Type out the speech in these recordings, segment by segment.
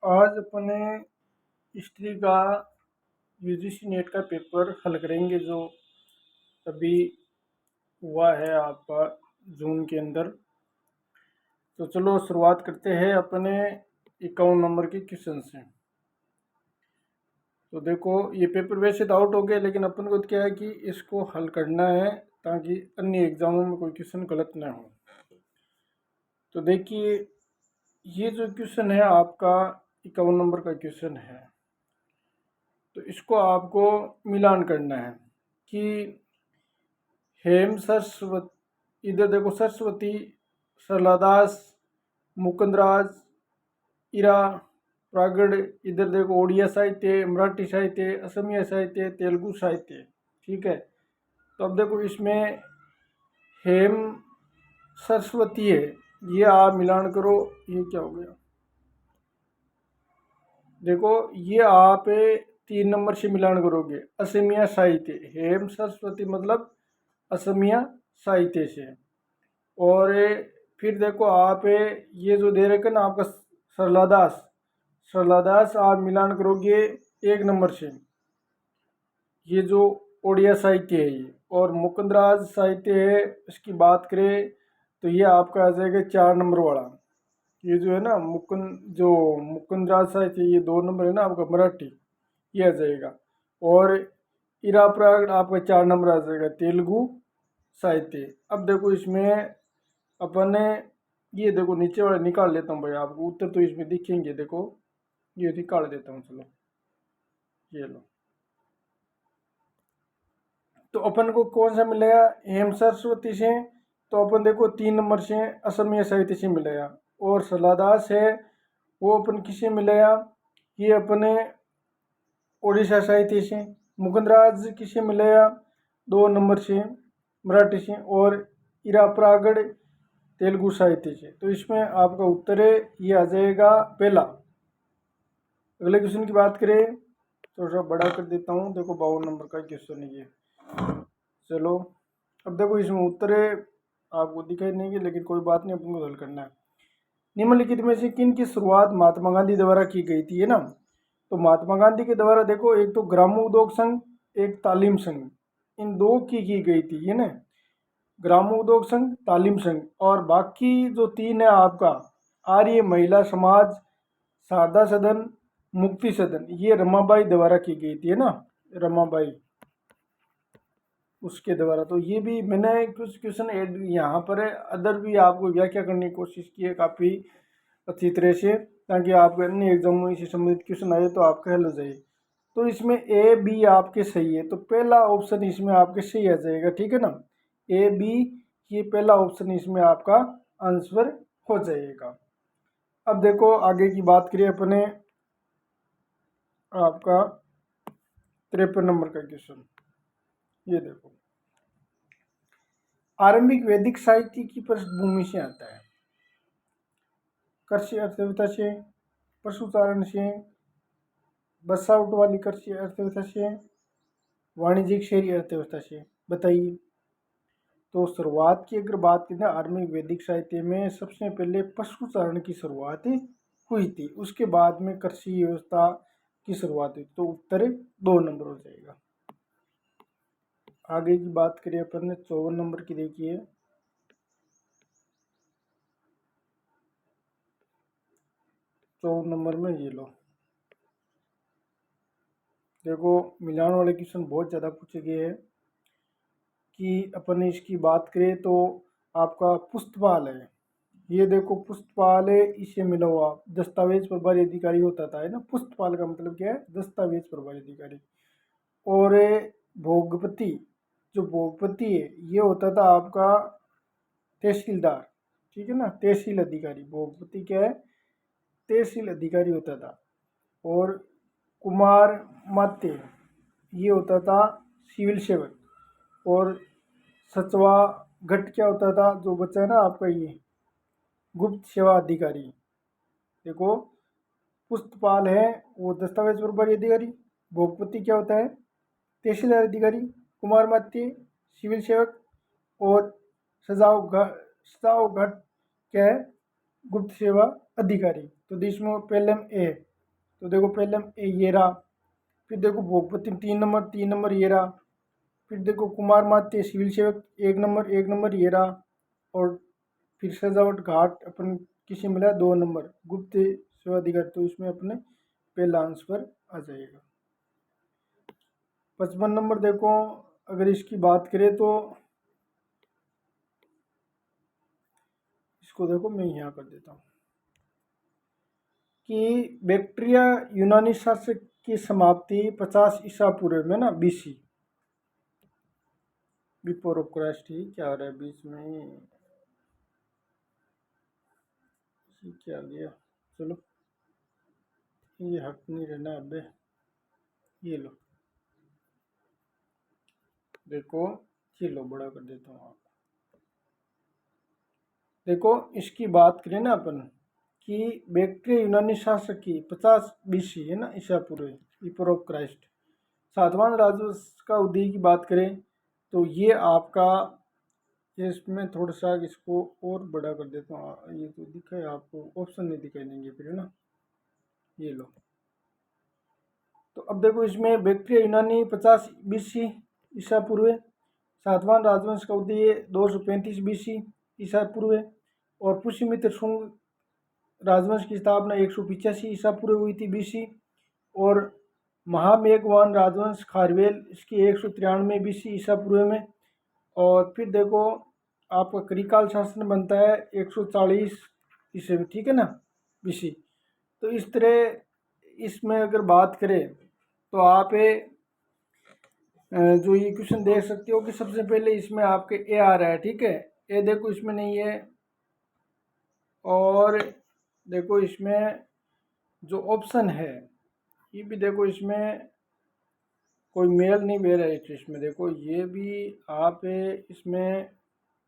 आज अपने हिस्ट्री का यूजीसी नेट का पेपर हल करेंगे जो अभी हुआ है आपका जून के अंदर। तो चलो शुरुआत करते हैं अपने 51 नंबर के क्वेश्चन से। तो देखो ये पेपर वैसे तो आउट हो गया, लेकिन अपन को क्या है कि इसको हल करना है ताकि अन्य एग्जामों में कोई क्वेश्चन गलत ना हो। तो देखिए ये जो क्वेश्चन है आपका 51 नंबर का क्वेश्चन है, तो इसको आपको मिलान करना है कि हेम सरस्वती, इधर देखो सरस्वती, सरलादास, मुकुंदराज, इरा, प्रागड़, इधर देखो ओडिया साहित्य, मराठी साहित्य, असमिया साहित्य, तेलुगु साहित्य। ठीक है, तो अब देखो इसमें हेम सरस्वती है, ये आप मिलान करो, ये क्या हो गया, देखो ये आप 3 नंबर से मिलान करोगे असमिया साहित्य, हेम सरस्वती मतलब असमिया साहित्य से। और फिर देखो आप ये जो दे रखे ना आपका सरलादास, सरलादास आप मिलान करोगे 1 नंबर से, ये जो ओडिया साहित्य है ये। और मुकुंदराज साहित्य है, इसकी बात करें तो ये आपका आ जाएगा 4 नंबर वाला। ये जो है ना जो मुकुंदराज साहित्य, ये 2 नंबर है ना आपका मराठी, ये आ जाएगा। और इरापराग आपका 4 नंबर आ जाएगा तेलुगु साहित्य। अब देखो इसमें अपन ने ये देखो नीचे वाले निकाल लेता हूँ भाई, आपको उत्तर तो इसमें दिखेंगे। देखो ये निकाल देता हूँ, चलो ये लो। तो अपन को कौन सा मिलेगा, हेम सरस्वती से, तो अपन देखो 3 नंबर से असमिया साहित्य से मिलेगा। और सलादास है वो अपन किसे मिलेगा, ये अपने उड़ीसा साहित्य से। मुकुंदराज किसे मिलेगा, 2 नंबर से मराठी से। और इरापरागड़ तेलुगु साहित्य से। तो इसमें आपका उत्तर है ये आ जाएगा पहला। अगले क्वेश्चन की बात करें तो थोड़ा बड़ा कर देता हूँ, देखो 52 नंबर का क्वेश्चन है ये। चलो अब देखो इसमें उत्तर है आपको दिखाई नहीं है, लेकिन कोई बात नहीं, अपन को हल करना है। निम्नलिखित में से किन की शुरुआत महात्मा गांधी द्वारा की गई थी, है ना। तो महात्मा गांधी के द्वारा देखो एक तो ग्रामो उद्योग संघ, एक तालीम संघ, इन दो की गई थी, है ना। ग्रामो उद्योग संघ, तालीम संघ, और बाकी जो 3 है आपका आर्य महिला समाज, शारदा सदन, मुक्ति सदन, ये रमाबाई द्वारा की गई थी, है ना, रमाबाई उसके द्वारा। तो ये भी मैंने कुछ क्वेश्चन ऐड यहाँ पर है, अदर भी आपको व्याख्या करने की कोशिश की है काफ़ी अच्छी तरह से, ताकि आपके अन्य एग्जाम में इसी संबंधित क्वेश्चन आए तो आपका हल हो जाए। तो इसमें ए बी आपके सही है, तो पहला ऑप्शन इसमें आपके सही आ जाएगा, ठीक है ना। ए बी, ये पहला ऑप्शन इसमें आपका आंसर हो जाएगा। अब देखो आगे की बात करिए अपने आपका 53 नंबर का क्वेश्चन, ये देखो आरंभिक वैदिक साहित्य की पृष्ठभूमि से आता है। कृषि अर्थव्यवस्था से, पशुचारण से, बसावट वाली कृषि अर्थव्यवस्था से, वाणिज्यिक शहरी अर्थव्यवस्था से, बताइए। तो शुरुआत की अगर बात करें आरंभिक वैदिक साहित्य में, सबसे पहले पशुचारण की शुरुआत हुई थी, उसके बाद में कृषि व्यवस्था की शुरुआत हुई। तो उत्तर 2 नंबर हो जाएगा। आगे की बात करें अपन ने 54 नंबर की, देखिए 54 नंबर में ये लो, देखो मिलान वाले क्वेश्चन बहुत ज़्यादा पूछे गए हैं। कि अपन इसकी बात करें तो आपका पुस्तपाल है, ये देखो पुस्तपाल है, इसे मिला हुआ दस्तावेज प्रभारी अधिकारी होता था, है ना। पुस्तपाल का मतलब क्या है, दस्तावेज प्रभारी अधिकारी। और भोगपति, जो भोगपति है ये होता था आपका तहसीलदार, ठीक है ना, तहसील अधिकारी। भोगपति क्या है, तहसील अधिकारी होता था। और कुमार मात्य, ये होता था सिविल सेवक। और सचवा घट क्या होता था, जो बच्चा है ना आपका ये गुप्त सेवा अधिकारी। देखो पुस्तपाल है वो दस्तावेज प्रभारी अधिकारी, भोगपति क्या होता है तहसीलदार अधिकारी, कुमार मात्य सिविल सेवक, और सजाव घट क्या है गुप्त सेवा अधिकारी। तो इसमें पहले ए, तो देखो पहले ये रहा, फिर देखो भोगपति 3 नंबर ये रहा, फिर देखो कुमार मात्य सिविल सेवक 1 नंबर ये रहा, और फिर सजावट घाट अपन किसे मिला 2 नंबर गुप्त सेवाधिकारी, तो इसमें अपने पहला आंसर आ जाएगा। 55 नंबर देखो, अगर इसकी बात करें तो इसको देखो मैं यहाँ कर देता हूँ कि बैक्टीरिया यूनानी शासक की समाप्ति 50 ईसा पूर्व में ना, BC, बिफोर ऑफ क्राइस्ट ही क्या आ रहा है बीच में, क्या आ गया, चलो ये हट नहीं रहना अबे, ये लो देखो, ये लो बड़ा कर देता हूँ। देखो इसकी बात करें ना अपन कि बैक्टीरिया यूनानी शासक की 50 BC है ना, ईसा पूर्व, बिफोर ऑफ क्राइस्ट। सातवां राजवंश का उदय की बात करें तो ये आपका, इसमें थोड़ा सा इसको और बड़ा कर देता हूँ, ये तो दिखा है आपको, ऑप्शन नहीं दिखाई देंगे फिर है ना, ये लो। तो अब देखो इसमें बैक्टीरिया यूनानी 50 BC ईसा पूर्व, सातवां राजवंश का उदय 235 BC ईसा पूर्व, और पुष्यमित्र शुंग राजवंश की स्थापना 185 ईसा पूर्व हुई थी BC, और महामेघवान राजवंश खारवेल इसकी 193 BC ईसा पूर्व में, और फिर देखो आपका करिकाल शासन बनता है 140 ईस्वी में, ठीक है ना, BC। तो इस तरह इसमें अगर बात करें तो आप जो ये क्वेश्चन देख सकते हो कि सबसे पहले इसमें आपके ए आ रहा है, ठीक है, ए देखो इसमें नहीं है, और देखो इसमें जो ऑप्शन है ये भी देखो इसमें कोई मेल नहीं दे रहा है, इसमें देखो ये भी आप इसमें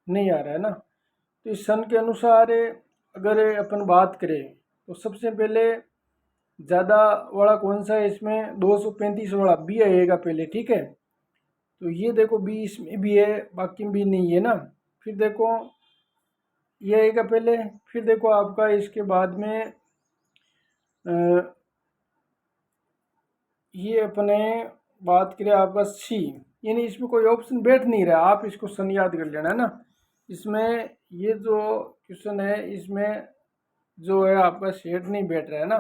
नहीं आ रहा है ना। तो इस सन के अनुसार अगर अपन बात करें तो सबसे पहले ज़्यादा वाला कौन सा है, इसमें 235 वाला बी आएगा पहले, ठीक है। तो ये देखो बी इसमें भी है, बाकी में भी नहीं है ना। फिर देखो ये आएगा पहले, फिर देखो आपका इसके बाद में ये अपने बात करें आपका सी, यानी इसमें कोई ऑप्शन बैठ नहीं रहा, आप इसको सन याद कर लेना है ना। इसमें ये जो क्वेश्चन है इसमें जो है आपका सेट नहीं बैठ रहा है ना,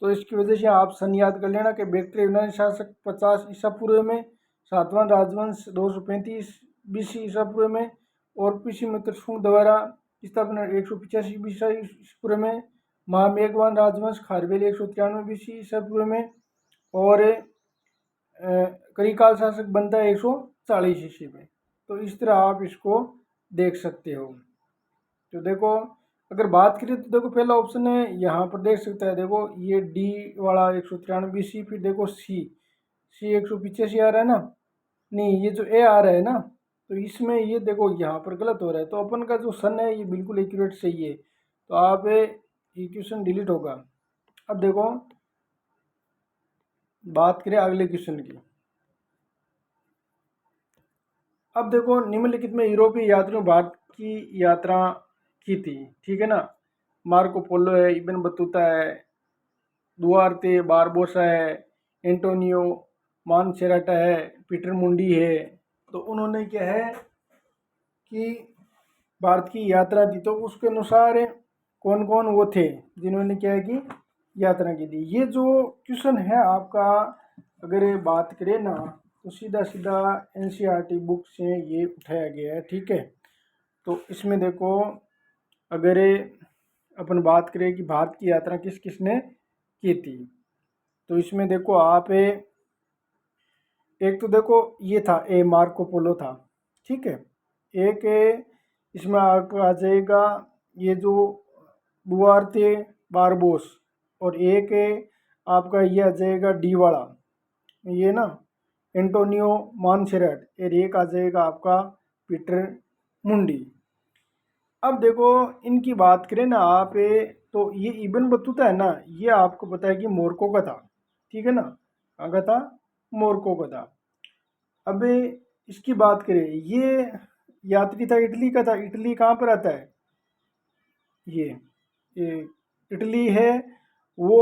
तो इसकी वजह से आप सन याद कर लेना कि बैक्टीरिया यूनानी शासक 50 ईसा पूर्व में, सातवां राजवंश 235 BC ईसा पूर्व में, और पुष्यमित्र शुंग द्वारा स्थापना 185 BC पूर्व में, महामेघवान राजवंश खारवेल 193 BC ईसा पूर्व में, और करिकाल शासक बनता है 140 ईस्वी में। तो इस तरह आप इसको देख सकते हो। तो देखो अगर बात करें तो देखो पहला ऑप्शन है यहाँ पर देख सकता है, देखो ये डी वाला 193 BC, फिर देखो सी 185 आ रहा है ना, नहीं ये जो ए आ रहा है ना, तो इसमें ये देखो यहाँ पर गलत हो रहा है, तो अपन का जो सन है ये बिल्कुल एक्यूरेट सही है, तो आप ये क्वेश्चन डिलीट होगा। अब देखो बात करें अगले क्वेश्चन की। अब देखो निम्नलिखित में यूरोपीय यात्रियों भारत की यात्रा की थी, ठीक है ना। मार्को पोलो है, इब्न बतूता है, दुआर्ते बारबोसा है, एंटोनियो मानसेराटा है, पीटर मुंडी है। तो उन्होंने क्या है कि भारत की यात्रा की, तो उसके अनुसार कौन कौन वो थे जिन्होंने क्या है कि यात्रा की थी। ये जो क्वेश्चन है आपका अगर बात करें ना तो सीधा सीधा NCERT बुक से ये उठाया गया है, ठीक है। तो इसमें देखो अगर अपन बात करें कि भारत की यात्रा किस किसने की थी, तो इसमें देखो आप एक तो देखो ये था मार्को पोलो था, ठीक है। एक इसमें आपको आ जाएगा ये जो दुआर्ते बारबोस, और एक आपका ये आ जाएगा डी वाला, ये ना एंटोनियो मॉन्सेरेट, और एक आ जाएगा आपका पीटर मुंडी। अब देखो इनकी बात करें ना आप तो ये इब्न बतूता है ना, ये आपको पता है कि मोरक्को का था, ठीक है ना, कहाँ का था, मोरक्को का था। अब इसकी बात करें, ये यात्री था इटली का था, इटली कहाँ पर आता है, ये इटली है वो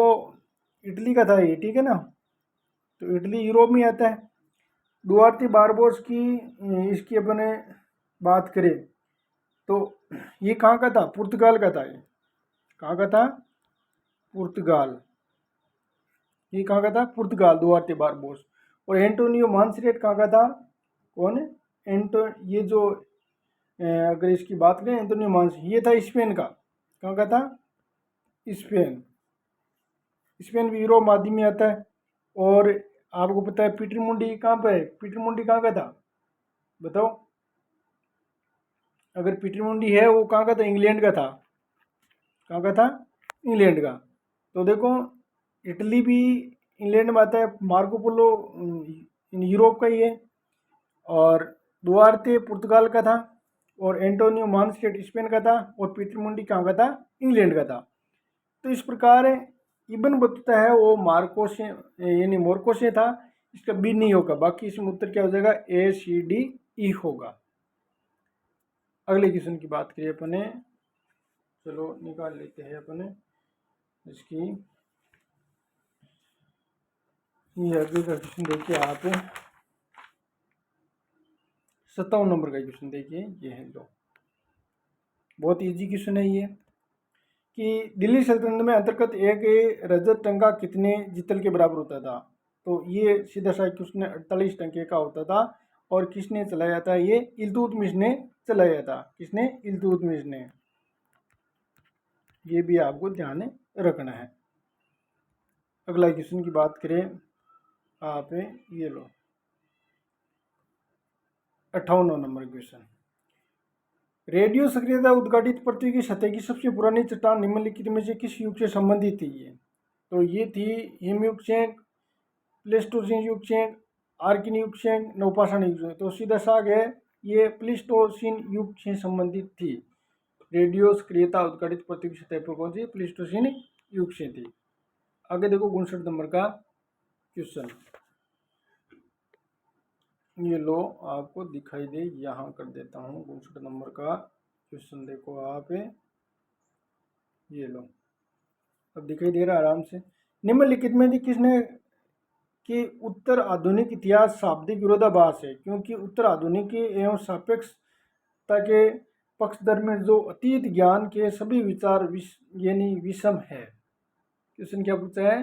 इटली का था ये, ठीक है ना। तो इटली यूरोप में आता है। डुआर्ते बारबोस की इसकी अपने बात करें तो ये कहाँ का था, पुर्तगाल का था। ये कहाँ का था, पुर्तगाल। ये कहाँ का था, पुर्तगाल, डुआर्ते बारबोस। और एंटोनियो मॉन्सेरेट कहाँ का था, कौन है, एंटो ये जो अगर इसकी बात करें एंटोनियो मॉन्स, ये था स्पेन का। कहाँ का था, स्पेन। स्पेन भी यूरोप माध्यम में आता है। और आपको पता है पीटर मुंडी कहाँ पे है, पीटर मुंडी कहाँ का था बताओ। अगर पीटर मुंडी है वो कहाँ का था, इंग्लैंड का था। कहाँ का था, इंग्लैंड का। तो देखो इटली भी इंग्लैंड में आता है, मार्को पोलो यूरोप का ही है। और दुआर्ते पुर्तगाल का था। और एंटोनियो मॉन्सेरेट स्पेन का था। और पीटर मुंडी कहाँ का था, इंग्लैंड का था। तो इस प्रकार इब्न बतूता है वो मार्को से यानी मोरक्को से था। इसका बी नहीं होगा, बाकी इसमें उत्तर क्या हो जाएगा, ACDE होगा। अगले क्वेश्चन की बात करिए अपने, चलो निकाल लेते हैं अपने इसकी। ये अगले का क्वेश्चन देखिए आप, 57 नंबर का क्वेश्चन देखिए, ये है लो, बहुत इजी क्वेश्चन है ये। कि दिल्ली सल्तनत में अंतर्गत एक रजत टंका कितने जितल के बराबर होता था। तो ये सीधा सा क्वेश्चन 48 टंके का होता था। और किसने चलाया था, ये इल्तुतमिश ने चलाया था। किसने, इल्तुतमिश ने। ये भी आपको ध्यान रखना है। अगला क्वेश्चन की बात करें आप, ये लो 58 नंबर क्वेश्चन। रेडियो सक्रियता उद्घाटित पृथ्वी की सतह की सबसे पुरानी चट्टान निम्नलिखित में से किस युग से संबंधित थी ये। तो ये थी हिमयुग शेंक, प्लेस्टोसीन युग शेंक, आर्किन युग शेंक, नवपाषाण युग शेंक। तो सीधा साग है, ये प्लीस्टोसीन युग से संबंधित थी। रेडियो सक्रियता उद्घाटित पृथ्वी की सतह पर कौन सी, प्लीस्टोसीन युग से थी। आगे देखो 59 नंबर का क्वेश्चन, ये लो आपको दिखाई दे, यहाँ कर देता हूँ 59 नंबर का क्वेश्चन। देखो आप, ये लो अब दिखाई दे रहा है आराम से। निम्नलिखित में किसने कि उत्तर आधुनिक इतिहास शाब्दिक विरोधाभास है, क्योंकि उत्तर आधुनिक एवं सापेक्षता के पक्षधर में जो अतीत ज्ञान के सभी विचार यानी विषम है। क्वेश्चन क्या पूछा है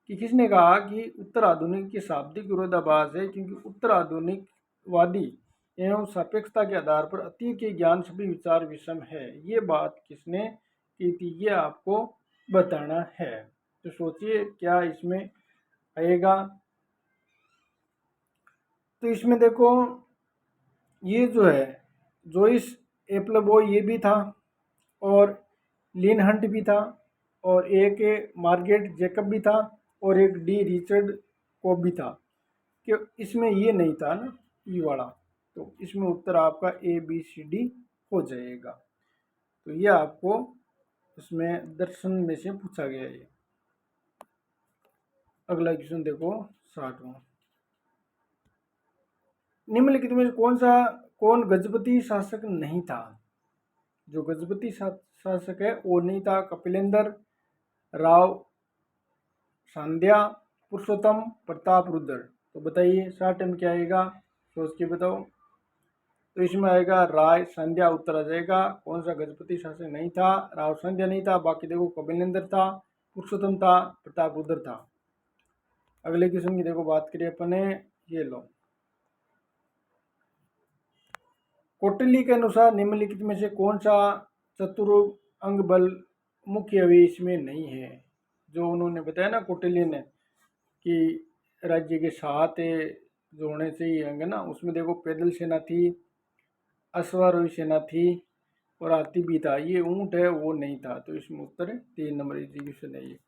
कि किसने कहा कि उत्तर आधुनिक के शाब्दिक विरोधाभास है, क्योंकि उत्तर आधुनिकवादी एवं सापेक्षता के आधार पर अतीत के ज्ञान सभी विचार विषम है। ये बात किसने की थी, ये आपको बताना है। तो सोचिए क्या इसमें आएगा। तो इसमें देखो ये जो है जोइस एप्लेबो ये भी था, और लिन हंट भी था, और एक मार्गेट जेकब भी था, और एक डी रिचर्ड को भी था। कि इसमें ये नहीं था ना, ई वाला। तो इसमें उत्तर आपका ABCD हो जाएगा। तो ये आपको इसमें दर्शन में से पूछा गया है। अगला क्वेश्चन देखो 60वां। निम्नलिखित में कौन गजपति शासक नहीं था। जो गजपति शासक है वो नहीं था, कपिलेंद्र, राव सांध्या, पुरुषोत्तम, प्रताप रुद्र। तो बताइए शॉर्ट टाइम क्या आएगा, सोच के बताओ। तो इसमें आएगा राय संध्या, उत्तर आ जाएगा। कौन सा गजपति शासक नहीं था, राव संध्या नहीं था, बाकी देखो कपिलेंद्र था, पुरुषोत्तम था, प्रताप रुद्र था। अगले क्वेश्चन की देखो बात करिए अपने, ये लो कौटिल्य के अनुसार निम्नलिखित में से कौन सा चतुरंग बल मुख्य अवयव इसमें नहीं है। जो उन्होंने बताया ना कौटिल्य ने कि राज्य के 7 जो होने चाहिए अंग ना, उसमें देखो पैदल सेना थी, अश्वारोही सेना थी, और हाथी भी था। ये ऊंट है वो नहीं था। तो इसमें उत्तर है 3 नंबर क्वेश्चन है ये।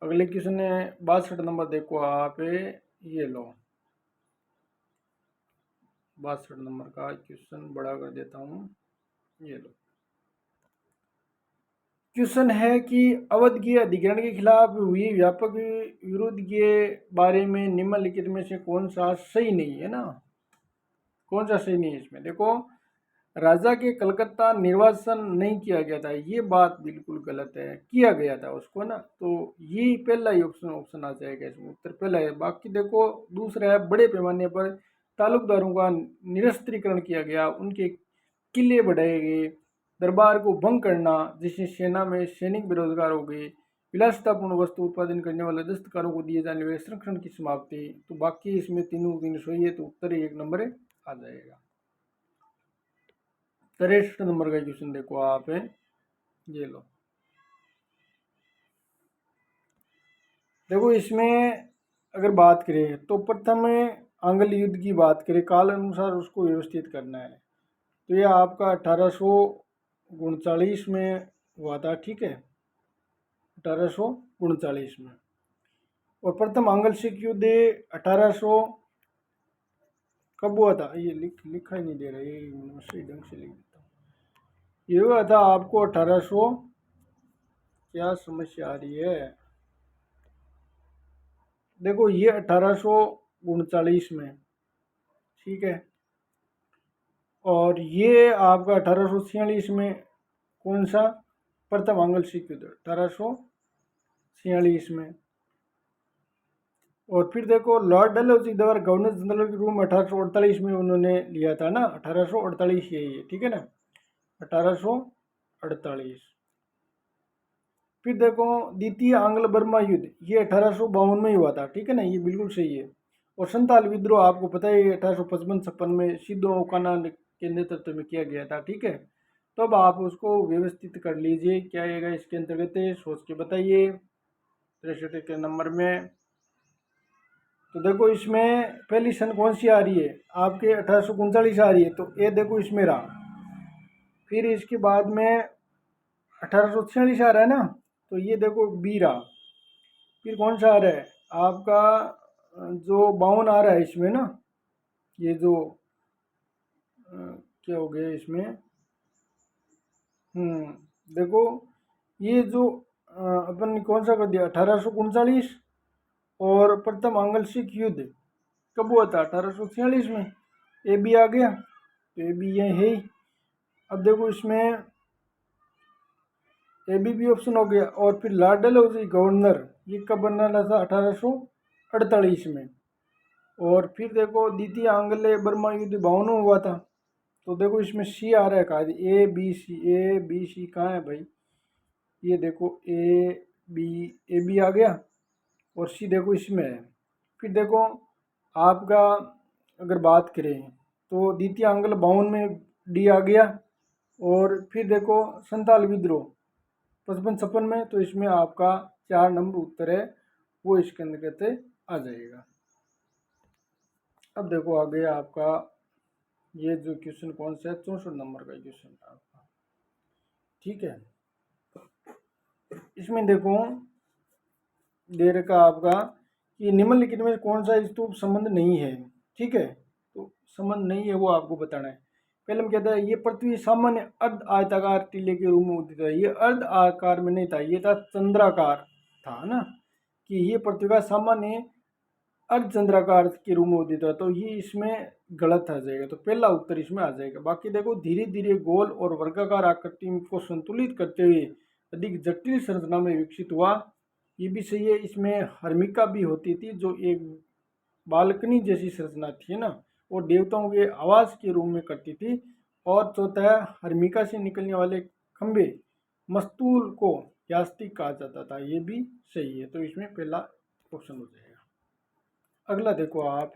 अगले क्वेश्चन है 62 नंबर देखो आप, ये लो 62 नंबर का क्वेश्चन बड़ा कर देता हूँ, ये लो क्वेश्चन है कि अवध के अधिग्रहण के खिलाफ हुई व्यापक विरोध के बारे में निम्नलिखित में से कौन सा सही नहीं है ना। कौन सा सही नहीं है इसमें देखो, राजा के कलकत्ता निर्वासन नहीं किया गया था, ये बात बिल्कुल गलत है, किया गया था उसको ना। तो ये पहला ही ऑप्शन ऑप्शन आ जाएगा इसमें, उत्तर पहला है। बाकी देखो दूसरा है, बड़े पैमाने पर तालुकदारों का निरस्त्रीकरण किया गया, उनके किले बढ़ाए गए, दरबार को भंग करना, जिससे सेना में सैनिक बेरोजगार हो गए, विलासितापूर्ण वस्तु उत्पादन करने वाले दस्तकारों को दिए जाने वाले संरक्षण की समाप्ति। तो बाकी इसमें तीनों तीन सही है, तो उत्तर ही एक नंबर आ जाएगा। 63 नंबर का क्वेश्चन देखो आप, ये लो। देखो इसमें अगर बात करें तो प्रथम आंग्ल युद्ध की बात करें, काल अनुसार उसको व्यवस्थित करना है। तो ये आपका 1839 में हुआ था, ठीक है, 1839 में। और प्रथम आंग्ल सिख युद्ध 1800 कब हुआ था, ये लिखा ही नहीं दे रहा, ये सही ढंग से लिख देता हूँ। ये हुआ था आपको 1800, क्या समस्या आ रही है, देखो ये 1839 में, ठीक है। और ये आपका 1846 में कौन सा, प्रथम आंग्ल सिख युद्ध 1846 में। और फिर देखो लॉर्ड डलहौजी द्वारा गवर्नर जनरल के रूम 1848 में उन्होंने लिया था ना, 1848 यही है, ठीक है ना, 1848। फिर देखो द्वितीय आंग्ल बर्मा युद्ध, ये 1852 में ही हुआ था, ठीक है ना, ये बिल्कुल सही है। और संताल विद्रोह आपको पता है 1855-56 में सिद्धू औकाना के नेतृत्व में किया गया था, ठीक है। तो अब आप उसको व्यवस्थित कर लीजिए, क्या आएगा इसके अंतर्गत, सोच के बताइए। 63 के नंबर में तो देखो इसमें पहली सन कौन सी आ रही है आपके, 1839 आ रही है, तो ये देखो इसमें रहा। फिर इसके बाद में 1846 आ रहा है ना, तो ये देखो बी रहा। फिर कौन सा आ रहा है आपका, जो 52 आ रहा है इसमें ना, ये जो क्या हो गया इसमें, देखो ये जो अपन ने कौन सा कर दिया 1839। और प्रथम आंग्ल सिख युद्ध कब हुआ था, 1846 में, ए बी आ गया, तो ए बी ये है ही। अब देखो इसमें ए बी ऑप्शन हो गया। और फिर लॉर्ड डलहौजी गवर्नर, ये कब बनना था, 1848 में। और फिर देखो द्वितीय आंग्ल बर्मा युद्ध 52 में हुआ था। तो देखो इसमें सी आ रहा है, कहा ए बी सी कहाँ है भाई, ये देखो बी ए बी आ गया, और सी देखो इसमें है। फिर देखो आपका अगर बात करें तो द्वितीय आंग्ल 52 में डी आ गया। और फिर देखो संताल विद्रोह 55-56 में, तो इसमें आपका 4 नंबर उत्तर है, वो इसके अंतर्गत आ जाएगा। अब देखो आ गया आपका ये जो क्वेश्चन कौन सा है, 64 नंबर का क्वेश्चन है आपका, ठीक है। इसमें देखो दे रखा आपका कि निम्नलिखित में कौन सा स्तूप संबंध नहीं है, ठीक है। तो संबंध नहीं है वो आपको बताना है। पहले हम कहते हैं ये पृथ्वी सामान्य अर्ध आयताकार टीले के रूप में उदित है, ये अर्ध आकार में नहीं था, ये था चंद्राकार था ना, कि ये पृथ्वी का सामान्य अर्धचंद्राकार के रूप में उदित है, तो ये इसमें गलत आ जाएगा, तो पहला उत्तर इसमें आ जाएगा। बाकी देखो धीरे धीरे गोल और वर्गाकार आकृति को संतुलित करते हुए अधिक जटिल संरचना में विकसित हुआ, ये भी सही है। इसमें हर्मिका भी होती थी, जो एक बालकनी जैसी संरचना थी ना, वो देवताओं के आवास के रूप में करती थी। और चौथा है हर्मिका से निकलने वाले खंभे मस्तूल को यास्तिक कहा जाता था, ये भी सही है, तो इसमें पहला ऑप्शन हो जाएगा। अगला देखो आप,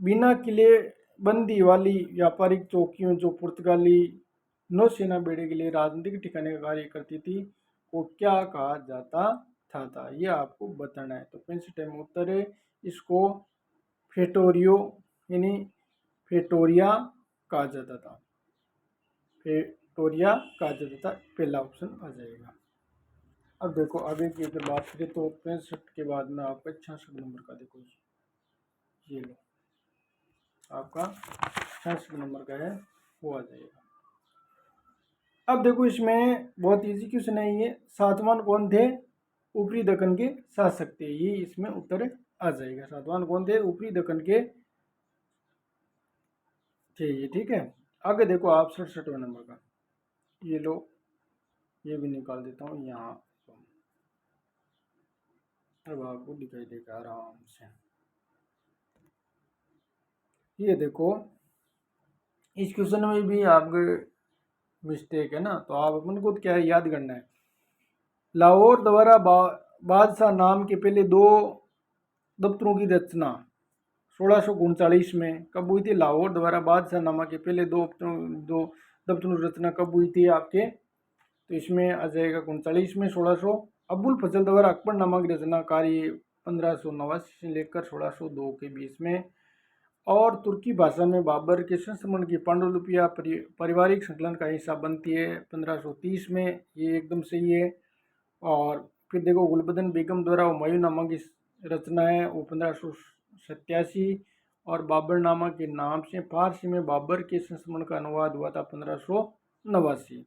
बिना किले बंदी वाली व्यापारिक चौकियों जो पुर्तगाली नौसेना बेड़े के लिए राजनीतिक ठिकाने का कार्य करती थी, को क्या कहा जाता था, ये आपको बताना है। तो 65 टाइम उत्तर है, इसको फेटोरियो यानी फेटोरिया कहा जाता था, फेटोरिया कहा जाता था, पहला ऑप्शन आ जाएगा। अब देखो आगे की अगर बात करें तो 65 के बाद में आपका 66 नंबर का देखो, ये लो आपका 66 नंबर का है, वो आ जाएगा। अब देखो इसमें बहुत इजी क्वेश्चन है ये, सातवाहन कौन थे ऊपरी दक्कन के शासक थे, ये इसमें उत्तर आ जाएगा। सातवाहन कौन थे ऊपरी दक्कन के थे ये, ठीक है। आगे देखो आप 67वें नंबर का, ये लो, ये भी निकाल देता हूँ यहाँ, अब आपको दिखाई देगा आराम से। ये देखो इस क्वेश्चन में भी आपके मिस्टेक है ना, तो आप अपन को क्या है याद करना है। लाहौर द्वारा बादशाह नाम के पहले दो दफ्तरों की रचना 1639 में कब हुई थी? लाहौर द्वारा बादशाह नामा के पहले दो दफ्तरों की रचना कब हुई थी आपके? तो इसमें आ जाएगा 39 में 1600। अबुल फजल द्वारा अकबरनामा की रचना कार्य 1589 से लेकर 1602 के बीच में। और तुर्की भाषा में बाबर के संस्मरण की पांडुलिपियाँ पारिवारिक संकलन का हिस्सा बनती है 1530 में, ये एकदम सही है। और फिर देखो गुलबदन बेगम द्वारा हुमायूं नामा की रचना है वो 1587, और बाबरनामा के नाम से फारसी में बाबर के संस्मरण का अनुवाद हुआ था 1589।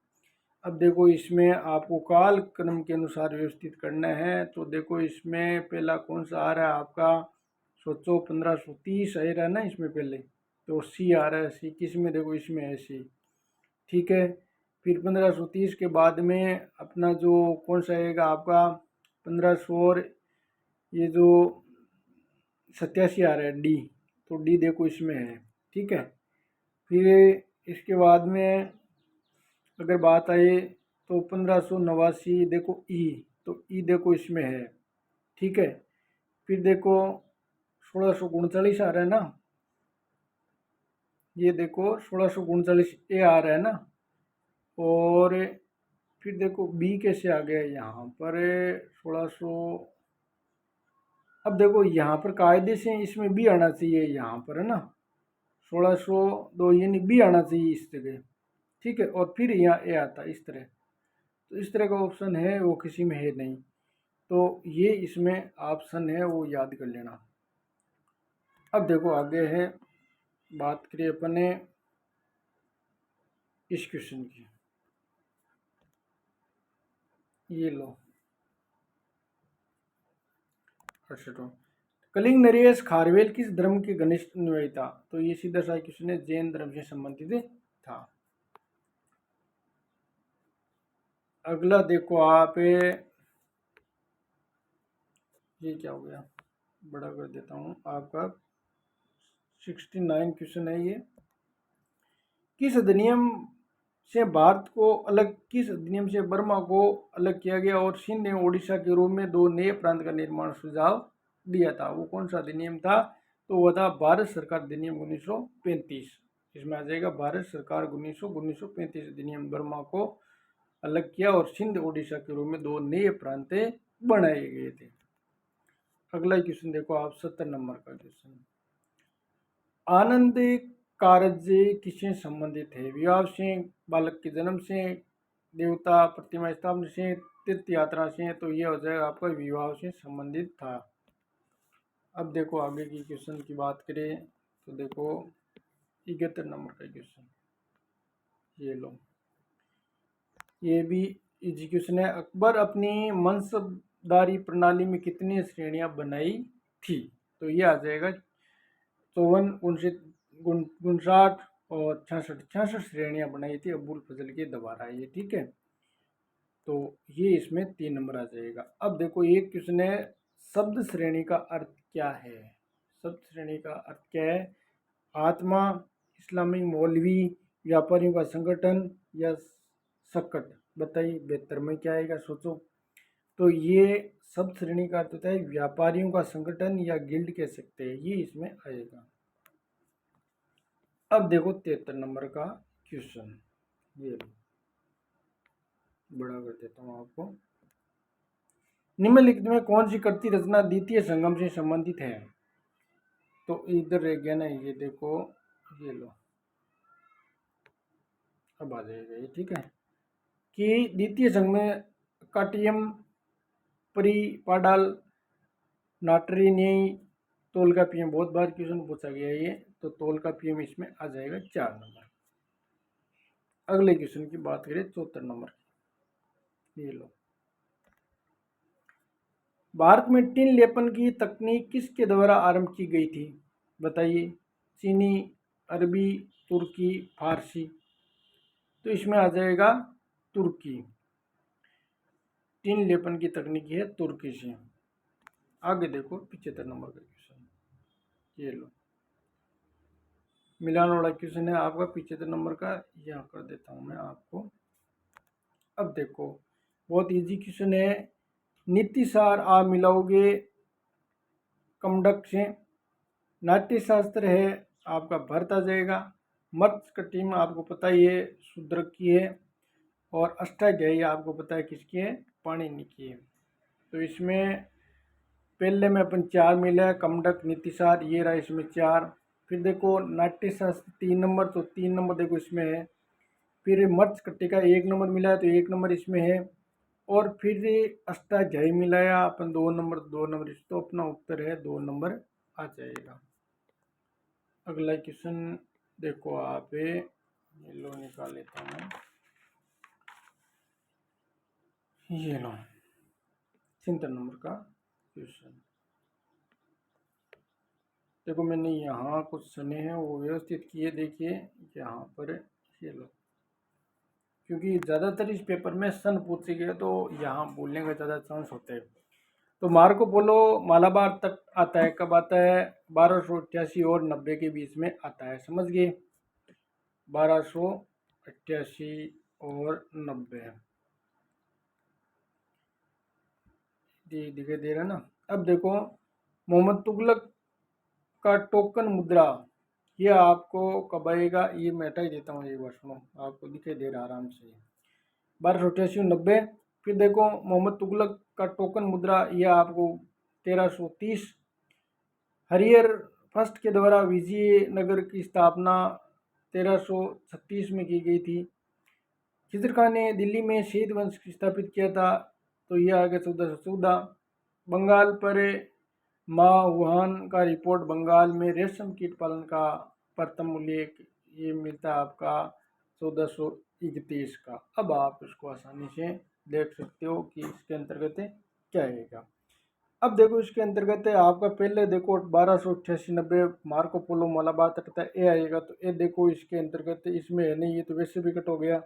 अब देखो इसमें आपको काल क्रम के अनुसार व्यवस्थित करना है, तो देखो इसमें पहला कौन सा आ रहा है आपका? सोचो 1530 आ रहा है ना इसमें पहले, तो सी आ रहा है। सी किस में? देखो इसमें है सी, ठीक है। फिर 1530 के बाद में अपना जो कौन सा आएगा आपका 1500, और ये जो 87 आ रहा है डी, तो डी देखो इसमें है, ठीक है। फिर इसके बाद में अगर बात आए तो 1589 देखो ई, तो ई देखो इसमें है, ठीक है। फिर देखो 1639 आ रहा है ना, ये देखो 1639 ए आ रहा है ना। और फिर देखो बी कैसे आ गया यहाँ पर 1600। अब देखो यहाँ पर कायदे से इसमें बी आना चाहिए यहाँ पर, है ना, 1602 यानी बी आना चाहिए इस जगह, ठीक है। और फिर यहाँ ए आता है इस तरह, तो इस तरह का ऑप्शन है वो किसी में है नहीं, तो ये इसमें ऑप्शन है वो याद कर लेना। अब देखो आगे है, बात करें अपने इस क्वेश्चन की, ये लो 68। कलिंग नरेश खारवेल किस धर्म के घनिष्ठ अनुयायी था? तो ये सीधा सा क्वेश्चन है, जैन धर्म से संबंधित था। अगला देखो आप, ये क्या हो गया, बड़ा कर देता हूँ आपका 69 क्वेश्चन है ये। किस अधिनियम से भारत को अलग, किस अधिनियम से बर्मा को अलग किया गया और सिंध एवं उड़ीसा के रूप में दो नए प्रांत का निर्माण सुझाव दिया था? वो कौन सा अधिनियम था? तो वह था भारत सरकार अधिनियम 1935। इसमें आ जाएगा भारत सरकार 1935 अधिनियम बर्मा को अलग किया और सिंध उड़ीसा के रूप में दो नए प्रांत बनाए गए थे। अगला क्वेश्चन देखो आप 70 नंबर का क्वेश्चन, आनंद कारज किससे संबंधित है? विवाह से, बालक के जन्म से, देवता प्रतिमा स्थापना से, तीर्थ यात्रा से? तो ये हो जाएगा आपका विवाह से संबंधित था। अब देखो आगे की क्वेश्चन की बात करें तो देखो 71 नंबर का क्वेश्चन, ये लो, ये भी इजी क्वेश्चन है। अकबर अपनी मनसबदारी प्रणाली में कितनी श्रेणियां बनाई थी? तो ये आ जाएगा 54, 59 और 66 श्रेणियां बनाई थी अबुल फजल के द्वारा, ये ठीक है। तो ये इसमें 3 नंबर आ जाएगा। अब देखो एक क्वेश्चन है, शब्द श्रेणी का अर्थ क्या है? शब्द श्रेणी का अर्थ क्या है? आत्मा, इस्लामी मौलवी, व्यापारियों का संगठन या सकट? बताइए बेहतर में क्या आएगा, सोचो। तो ये शब्द श्रेणी का अर्थ होता है व्यापारियों का संगठन या गिल्ड कह सकते हैं, ये इसमें आएगा। अब देखो 73 नंबर का क्वेश्चन, ये बड़ा कर देता हूँ आपको। निम्नलिखित में कौन सी कृति रचना द्वितीय संगम से संबंधित है? तो इधर रह गया ना, ये देखो, ये लो, अब आ जाएगा ये, ठीक है। कि द्वितीय संगम में काटियम, परिपाडाल, नाटरीनेई, तोलकापियम, बहुत बार क्वेश्चन पूछा गया है ये, तो तोलकापियम इसमें आ जाएगा 4 नंबर। अगले क्वेश्चन की बात करें 74 नंबर की, ये लो, भारत में टिन लेपन की तकनीक किसके द्वारा आरंभ की गई थी? बताइए, चीनी, अरबी, तुर्की, फारसी, तो इसमें आ जाएगा तुर्की। तीन लेपन की तकनीक है तुर्की से। आगे देखो 75 नंबर का क्वेश्चन, ये लो मिलान वाला क्वेश्चन है आपका 75 नंबर का, यहाँ कर देता हूँ मैं आपको। अब देखो बहुत इजी क्वेश्चन है, नीतिसार आप मिलाओगे कमडक से, नाट्य शास्त्र है आपका भरत आ जाएगा, मत्स्य कटी में आपको पता ही है शूद्रक की है, और अष्टाध्यायी आपको पता है किसकी है, पाणिनि की है। तो इसमें पहले में अपन 4 मिला है, कमडक नीतिसार ये रहा इसमें 4। फिर देखो नाट्य शास्त्र 3 नंबर, तो 3 नंबर देखो इसमें है। फिर मत्स्य कट्टी का 1 नंबर मिला है, तो 1 नंबर इसमें है। और फिर अष्टाध्यायी मिलाया अपन 2 नंबर, 2 नंबर, तो अपना उत्तर है 2 नंबर आ जाएगा। अगला क्वेश्चन देखो आप, ये लो निकाल लेता हूँ मैं, ये लो 76 नंबर का क्वेश्चन। देखो मैंने यहाँ कुछ सने हैं वो व्यवस्थित किए, देखिए यहाँ पर ये लो, क्योंकि ज़्यादातर इस पेपर में सन पूछे गए तो यहाँ बोलने का ज़्यादा चांस होते हैं। तो मार्को पोलो मालाबार तक आता है, कब आता है, 1288 और 90 के बीच में आता है, समझ गए, 1288 और 90 दिखाई दे रहा है ना। अब देखो मोहम्मद तुगलक का टोकन मुद्रा, ये आपको कब आएगा, ये मैं हटा ही देता हूँ, एक बार सुनो, आपको दिखाई दे रहा आराम से, 1288 90। फिर देखो मोहम्मद तुगलक का टोकन मुद्रा, ये आपको 1330, हरियर फर्स्ट के द्वारा विजयनगर की स्थापना 1336 में की गई थी। खिजर खान ने दिल्ली में शहीद वंश स्थापित किया था, तो यह आ गया 1414। बंगाल पर माहुआन का रिपोर्ट, बंगाल में रेशम कीट पालन का प्रथम उल्लेख, ये मिलता है आपका 1431 का। अब आप इसको आसानी से देख सकते हो कि इसके अंतर्गत क्या आएगा। अब देखो इसके अंतर्गत आपका पहले देखो 1288 90 मार्को पोलो मालाबार तक था, ए आएगा, तो ए देखो इसके अंतर्गत इसमें है नहीं, ये तो वैसे भी कट हो गया,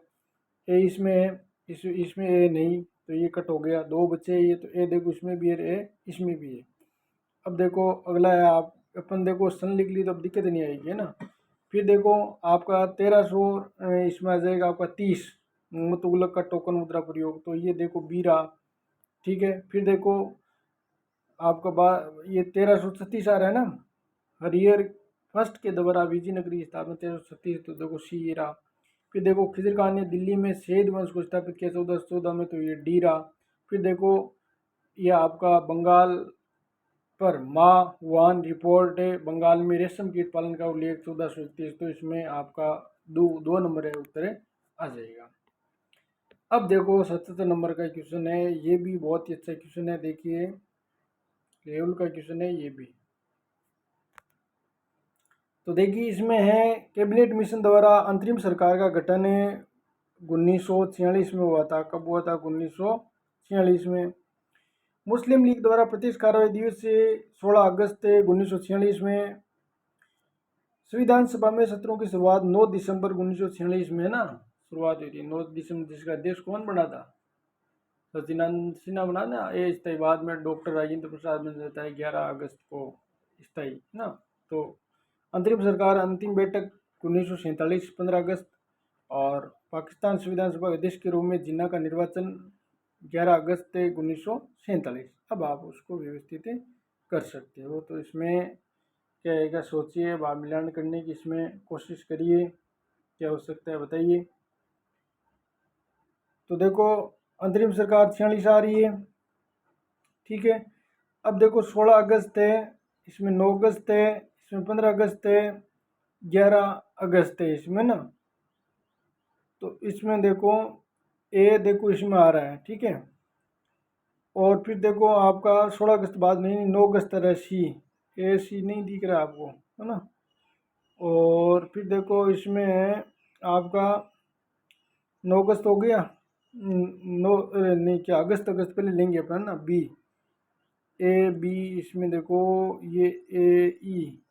ए इसमें है, इसमें ए नहीं, तो ये कट हो गया, 2 बचे ये, तो ए देखो इसमें भी है, ए इसमें भी है। अब देखो अगला है, आप अपन देखो सन लिख ली तो अब दिक्कत नहीं आएगी, है ना। फिर देखो आपका 1300 इसमें आ जाएगा आपका 30, तुगलक का टोकन मुद्रा प्रयोग, तो ये देखो बीरा, ठीक है। फिर देखो आपका ये 1336 आ रहा है ना, हरियर फर्स्ट के द्वारा विजयनगरी स्थापना 1336, तो देखो सी ये रहा। फिर देखो खिजर खान ने दिल्ली में शहीद वंश को स्थापित किया 1414 में, तो ये डी रहा। फिर देखो ये आपका बंगाल पर माहुआन रिपोर्ट है, बंगाल में रेशम कीट पालन का उल्लेख 1431, तो इसमें आपका 2 नंबर है, उत्तर आ जाएगा। अब देखो 77 नंबर का क्वेश्चन है, ये भी बहुत ही अच्छा क्वेश्चन है, देखिए लेवल का क्वेश्चन है ये भी। तो देखिए इसमें है, कैबिनेट मिशन द्वारा अंतरिम सरकार का गठन 1946 में हुआ था, कब हुआ था, 1946 में। मुस्लिम लीग द्वारा प्रत्यक्ष कार्रवाई दिवस से 16 अगस्त 1946 में। संविधान सभा में सत्रों की शुरुआत 9 दिसंबर 1946 में है ना, शुरुआत हुई थी 9 दिसंबर, जिसका अध्यक्ष कौन बना था, सचिदानंद सिन्हा बना ना, ये स्थायी, बाद में डॉक्टर राजेंद्र प्रसाद बन जाता है 11 अगस्त को स्थायी ना। तो अंतरिम सरकार अंतिम बैठक 1947 15 अगस्त, और पाकिस्तान संविधान सभा अध्यक्ष के रूप में जिन्ना का निर्वाचन 11 अगस्त 1947। अब आप उसको व्यवस्थित कर सकते हो। तो इसमें क्या आएगा, सोचिए, भाव मिलान करने की इसमें कोशिश करिए, क्या हो सकता है बताइए। तो देखो अंतरिम सरकार 46 आ रही है, ठीक है। अब देखो 16 अगस्त है, इसमें 9 अगस्त है, इसमें 15 अगस्त है, 11 अगस्त है इसमें ना। तो इसमें देखो ए देखो इसमें आ रहा है, ठीक है। और फिर देखो आपका 16 अगस्त बाद नहीं, 9 अगस्त है सी, ए सी नहीं दिख रहा आपको, है ना। और फिर देखो इसमें आपका 9 अगस्त हो गया, नो नहीं, क्या अगस्त, अगस्त पहले लेंगे अपन ना, बी ए बी, इसमें देखो ये ए ई,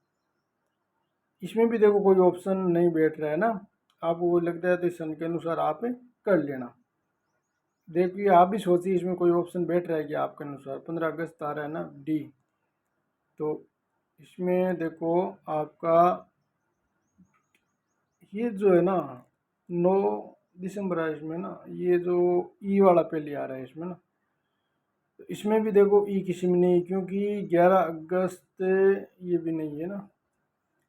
इसमें भी देखो कोई ऑप्शन नहीं बैठ रहा है ना, आपको वो लगता है तो इस सन के अनुसार आप कर लेना। देखिए आप भी सोचिए इसमें कोई ऑप्शन बैठ रहा है कि आपके अनुसार 15 अगस्त आ रहा है ना डी, तो इसमें देखो आपका ये जो है ना 9 दिसंबर है इसमें ना, ये जो ई वाला पहले आ रहा है इसमें ना, तो इसमें भी देखो ई किसी में नहीं, क्योंकि 11 अगस्त ये भी नहीं है ना।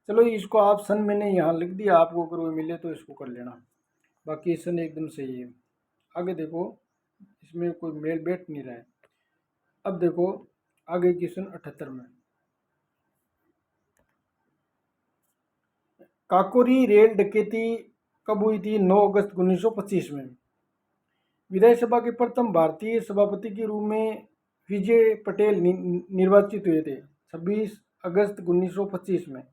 चलो इसको आप सन मैंने यहाँ लिख दिया, आपको अगर वो मिले तो इसको कर लेना, बाकी सन एकदम सही है। आगे देखो इसमें कोई मेल बैठ नहीं रहा है। अब देखो आगे क्वेश्चन 78 में, काकोरी रेल डकैती कब हुई थी? 9 अगस्त 1925 में। विधानसभा के प्रथम भारतीय सभापति के रूप में विजय पटेल निर्वाचित हुए थे 26 अगस्त 1925 में।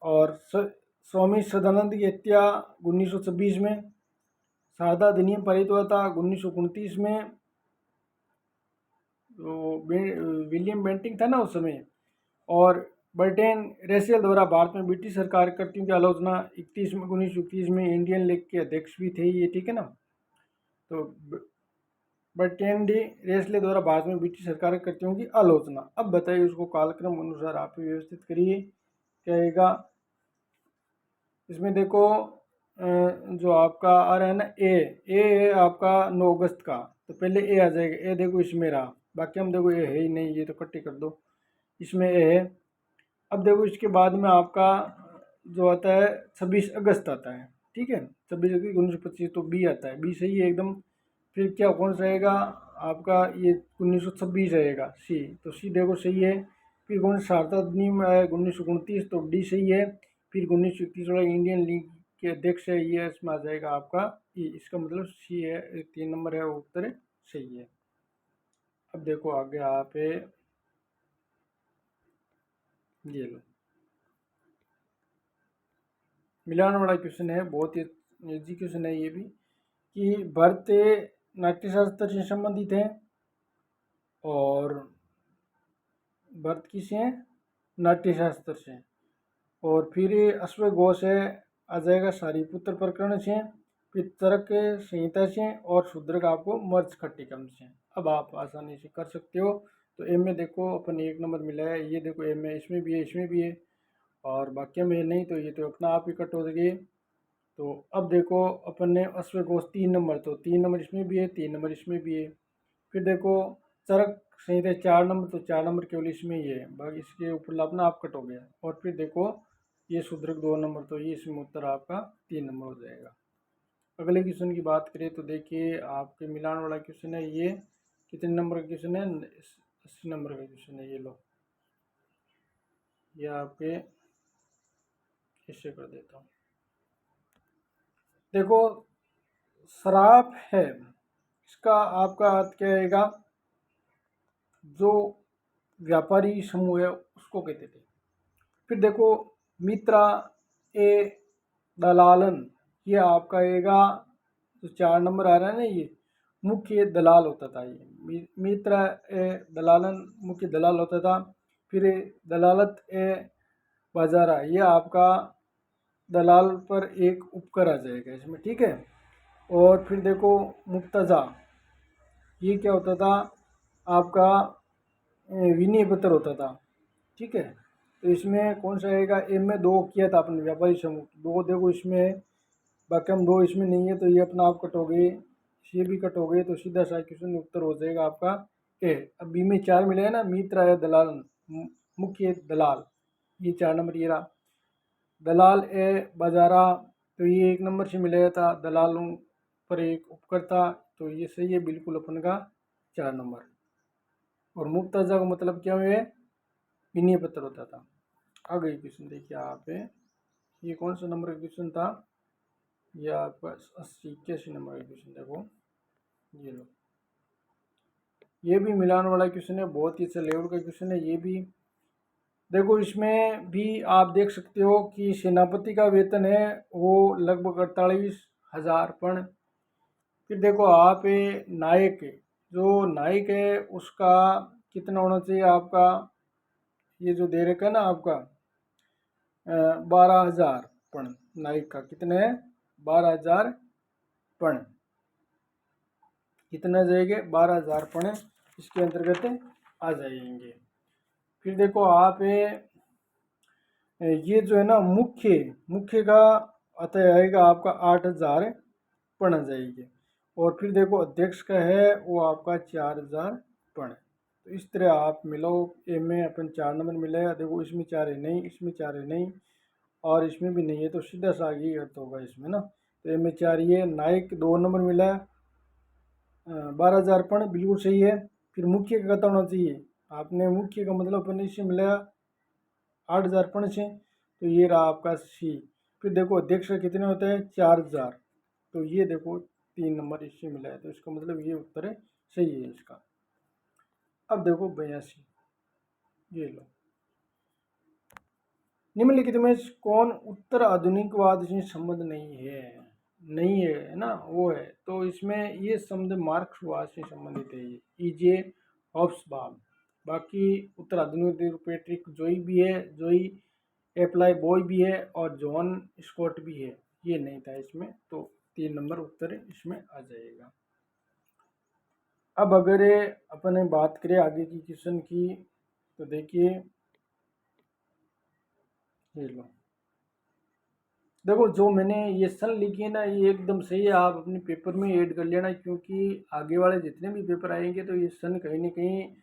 और स्वामी सदानंद की हत्या 1926 में। शारदा अधिनियम पारित हुआ था 1929 में। तो विलियम बेंटिंग था ना उस समय। और बर्टेन रेसेल द्वारा भारत में ब्रिटिश सरकार कृत्यों की आलोचना 1931 में इंडियन लीग के अध्यक्ष भी थे ये, ठीक है ना। तो बर्टेन डी रेसले द्वारा भारत में ब्रिटिश सरकार के कृत्यों की आलोचना। अब बताइए उसको कालक्रम अनुसार आप व्यवस्थित करिए क्या आएगा। इसमें देखो जो आपका आ रहा है ना ए है आपका 9 अगस्त का, तो पहले ए आ जाएगा। ए देखो इसमें रहा, बाकी हम देखो ए है ही नहीं, ये तो कट्टी कर दो, इसमें ए है। अब देखो इसके बाद में आपका जो आता है 26 अगस्त आता है, ठीक है, 26 अगस्त 1925, तो बी आता है, बी सही है एकदम। फिर क्या कौन सा रहेगा आपका, ये 1926 रहेगा सी, तो सी देखो सही है। फिर कौन सा शारदा अधिनियम है 1929, तो डी सही है। फिर 1931 वाला इंडियन लीग के अध्यक्ष है, ये इसमें आ जाएगा आपका ई, इसका मतलब सी है, 3 नंबर है वो उत्तर सही है। अब देखो आगे आप ये लो, मिलान वाला क्वेश्चन है, बहुत ही इजी क्वेश्चन है ये भी, कि भरत नाट्यशास्त्र से संबंधित है। और भरत किसे हैं? नाट्यशास्त्र से। और फिर अश्वघोष है आ जाएगा सारीपुत्र प्रकरण से। फिर तर्क संहिता से। और शूद्रक आपको मर्ज खट्टिकम से। अब आप आसानी से कर सकते हो। तो एम में देखो अपन 1 नंबर मिला है, ये देखो एम में इसमें भी है, इसमें भी है, और बाकी में नहीं, तो ये तो अपना आप ही कट हो गई। तो अब देखो अपन ने अश्वघोष 3 नंबर, तो 3 नंबर इसमें भी है, 3 नंबर इसमें भी है। फिर देखो चरक संहिता 4 नंबर, तो 4 नंबर केवल इसमें ही है, बाकी इसके ऊपर अपना आप कट हो गया। और फिर देखो ये शूद्रक 2 नंबर, तो ये इसमें उत्तर आपका 3 नंबर हो जाएगा। अगले क्वेश्चन की बात करें तो देखिए आपके मिलान वाला क्वेश्चन है ये, कितने नंबर का क्वेश्चन है? 80 नंबर का क्वेश्चन है, ये लो, ये आपके ऐसे कर देता हूँ। देखो श्राप है, इसका आपका अर्थ क्या आएगा? जो व्यापारी समूह है उसको कहते थे। फिर देखो मित्रा ए दलालन, ये आपका आएगा, जो 4 नंबर आ रहा है ना, ये मुख्य दलाल होता था। ये मित्रा ए दलालन मुख्य दलाल होता था। फिर दलालत ए बाजारा, ये आपका दलाल पर एक उपकर आ जाएगा इसमें, ठीक है। और फिर देखो मुक्तजा, ये क्या होता था आपका? विनय पत्र होता था, ठीक है। तो इसमें कौन सा आएगा? एम में 2 किया था अपने व्यापारी समूह, 2 देखो इसमें है, बाकी हम 2 इसमें नहीं है, तो ये अपना आप कट हो गए, ये भी कट हो गए, तो सीधा सा क्वेश्चन उत्तर हो जाएगा आपका ए। अब बी में 4 मिले ना, मित्र है दलाल मुख्य दलाल, ये 4 नंबर ये रहा। दलाल ए बाजारा, तो ये 1 नंबर से मिलेगा था, दलालों पर एक उपकर था, तो ये सही है बिल्कुल अपन का 4 नंबर। और मुक्तजा का मतलब क्या हुए? विनय पत्र होता था। आगे क्वेश्चन देखिए आप, ये कौन सा नंबर का क्वेश्चन था? ये आपका 80 81 नंबर का क्वेश्चन, देखो ये लो, ये भी मिलान वाला क्वेश्चन है, बहुत ही अच्छा लेवल का क्वेश्चन है ये भी। देखो इसमें भी आप देख सकते हो कि सेनापति का वेतन है वो लगभग 48,000 पण। फिर देखो आप नायक, जो नायक है उसका कितना होना चाहिए आपका? ये जो दे रखा है ना आपका 12,000 पण नाइक का कितने है 12,000 पण कितना जाएंगे 12,000 पण इसके अंतर्गत आ जाएंगे। फिर देखो आप ये जो है ना मुख्य का अतः आएगा आपका 8,000 पण आ जाएगी। और फिर देखो अध्यक्ष का है वो आपका 4,000 पण। तो इस तरह आप मिलो ए में अपन 4 नंबर मिलेगा। देखो इसमें 4 है नहीं, इसमें 4 है नहीं और इसमें भी नहीं है, तो सीधा सा आगे अर्थ होगा इसमें ना। तो ए में 4 ये नाइक 2 नंबर मिला है 12,000 पण बिल्कुल सही है। फिर मुख्य का कितना होना चाहिए, आपने मुख्य का मतलब अपन इससे मिला 8,000 पण से, तो ये रहा आपका सी। फिर देखो अध्यक्ष का कितने होते हैं 4,000, तो ये देखो 3 नंबर इससे मिला है, तो इसका मतलब ये उत्तर है सही है इसका। अब देखो 82, ये लो निम्नलिखित में कौन उत्तर आधुनिकवाद से संबंध नहीं है ना वो है। तो इसमें ये संबंध मार्क्सवाद से संबंधित है, ईजे हॉब्सबॉम। बाकी उत्तर आधुनिक पेट्रिक जोई भी है, जोई एप्लाई बॉय भी है और जॉन स्कॉट भी है, ये नहीं था इसमें। तो 3 नंबर उत्तर इसमें आ जाएगा। अब अगर अपन बात करें आगे की क्वेश्चन की, तो देखिए ये लो, देखो जो मैंने ये सन लिखी है ना ये एकदम सही है, आप अपने पेपर में ऐड कर लेना, क्योंकि आगे वाले जितने भी पेपर आएंगे तो ये सन कहीं ना कहीं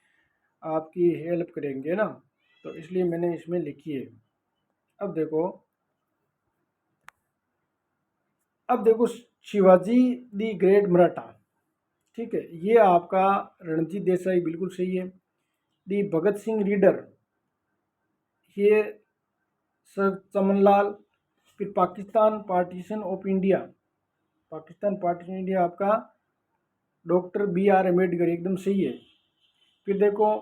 आपकी हेल्प करेंगे ना, तो इसलिए मैंने इसमें लिखी है। अब देखो शिवाजी दी ग्रेट मराठा, ठीक है, ये आपका रणजीत देसाई बिल्कुल सही है। दी भगत सिंह रीडर, ये सर चमनलाल। फिर Pakistan partition of India, Pakistan partition India आपका डॉक्टर B.R. अम्बेडकर, एकदम सही है। फिर देखो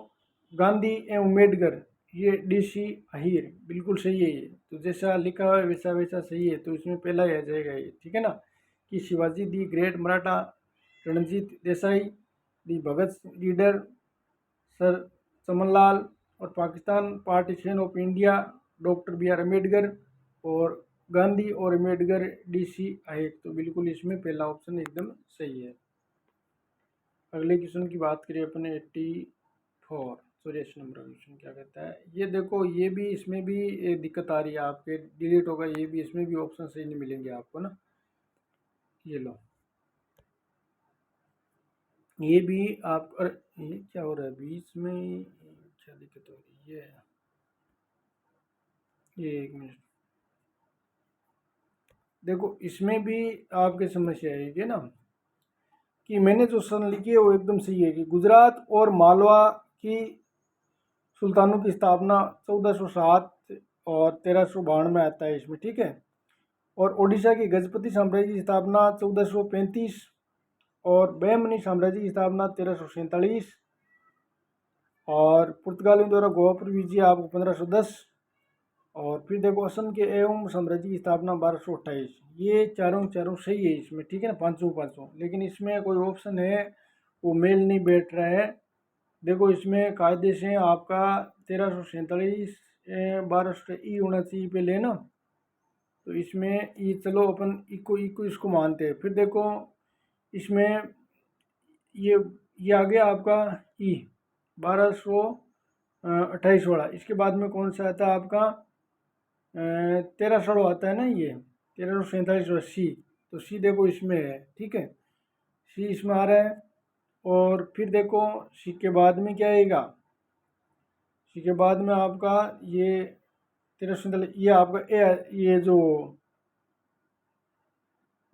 गांधी एवं अम्बेडकर, ये DC अहीर, बिल्कुल सही है। ये तो जैसा लिखा हुआ है वैसा वैसा सही है, तो इसमें पहला ही आ जाएगा ये, ठीक है ना। कि Shivaji the great Maratha, Ranjit Desai, the Bhagat leader sir Chamanlal, और Pakistan partition of India doctor B.R. Ambedkar, और गांधी और अम्बेडकर DC अहीर। तो बिल्कुल इसमें पहला ऑप्शन एकदम सही है। अगले क्वेश्चन की बात करें अपने 84 84 नंबर क्वेश्चन क्या कहता है, ये देखो ये भी इसमें भी एक दिक्कत आ रही है, आपके डिलीट होगा ये भी, इसमें भी ऑप्शन सही नहीं मिलेंगे आपको ना। ये लो, ये भी आप ये क्या हो रहा है बीच में, क्या दिक्कत हो रही है, ये 1 मिनट। देखो इसमें भी आपकी समस्या आएगी ना, कि मैंने जो सन लिखी है वो एकदम सही है कि गुजरात और मालवा की सुल्तानों की स्थापना 1407 और 1352 में आता है इसमें, ठीक है। और ओडिशा की गजपति साम्राज्य की स्थापना 1435 और बहमनी साम्राज्य की स्थापना 1347, और पुर्तगालियों द्वारा गोवा पर विजय आपको 1510, और फिर देखो असम के एवं साम्राज्य की स्थापना 1228। ये चारों सही है इसमें, ठीक है ना, पाँचों। लेकिन इसमें कोई ऑप्शन है वो मेल नहीं बैठ रहा है। देखो इसमें कायदे से आपका 1347 1200 होना चाहिए पहले ना, तो इसमें ये चलो अपन इको इसको मानते हैं। फिर देखो इसमें ये ये आ गया आपका 1228 वाला। इसके बाद में कौन सा आता है आपका 1300 आता है ना, ये 1347 सी। तो सी देखो इसमें है, ठीक है, सी इसमें आ रहा है। और फिर देखो सी के बाद में क्या आएगा, सी के बाद में आपका ये 1347, ये आपका ये जो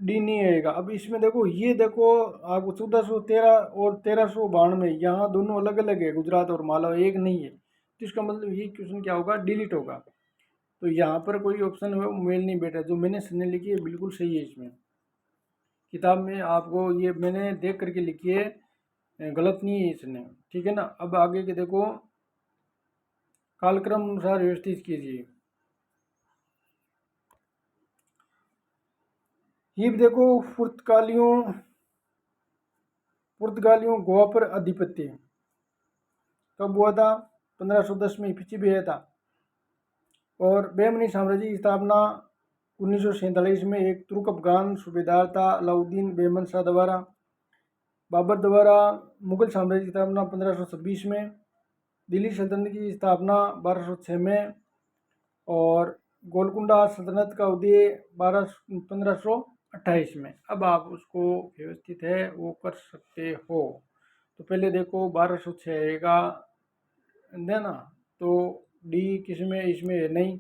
डी नहीं आएगा। अब इसमें देखो ये देखो आपको 1413 और 1392, यहाँ दोनों अलग अलग है, गुजरात और मालवा एक नहीं है, तो इसका मतलब ये क्वेश्चन क्या होगा, डिलीट होगा। तो यहाँ पर कोई ऑप्शन है मेल नहीं बैठा, जो मैंने सुनने लिखी है बिल्कुल सही है। इसमें किताब में आपको ये मैंने देख करके लिखी है, गलत नहीं है इसने, ठीक है ना। अब आगे के देखो कालक्रम अनुसार व्यवस्थित कीजिए। ये भी देखो पुर्तगालियों गोवा पर आधिपत्य कब हुआ था, 1510 में पीछे भी आया था। और बहमनी साम्राज्य की स्थापना 1947 में एक तुर्क अफगान सूबेदार था अलाउद्दीन बेमन शाह द्वारा। बाबर द्वारा मुगल साम्राज्य की स्थापना 1526 में, दिल्ली सल्तनत की स्थापना 1206 में, और गोलकुंडा सल्तनत का उदय 1528 में। अब आप उसको व्यवस्थित है वो कर सकते हो। तो पहले देखो 1206 आएगा देना, तो डी किसमें, इसमें है नहीं,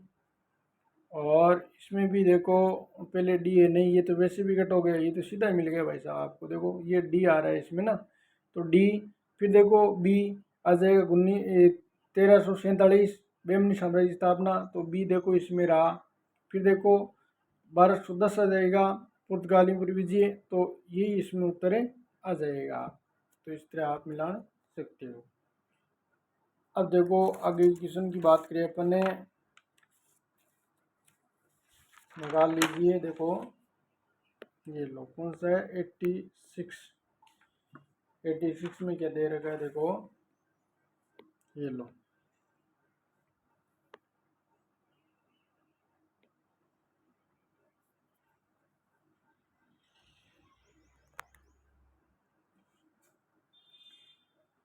और इसमें भी देखो पहले डी है नहीं, ये तो वैसे भी कट हो गया, ये तो सीधा ही मिल गया भाई साहब आपको। देखो ये डी आ रहा है इसमें ना, तो डी। फिर देखो बी आ जाएगा 1347 बेमनी साम्राज्य की स्थापना, तो बी देखो इसमें रहा। फिर देखो 1210 आ जाएगा पुर्तगालियों पर विजय, तो ये इसमें उत्तर आ जाएगा। तो इस तरह आप मिला सकते हो। अब देखो आगे क्वेश्चन की बात करें अपन ने, निकाल लीजिए। देखो ये लो कौन सा है, 86 में क्या दे रखा है, देखो ये लो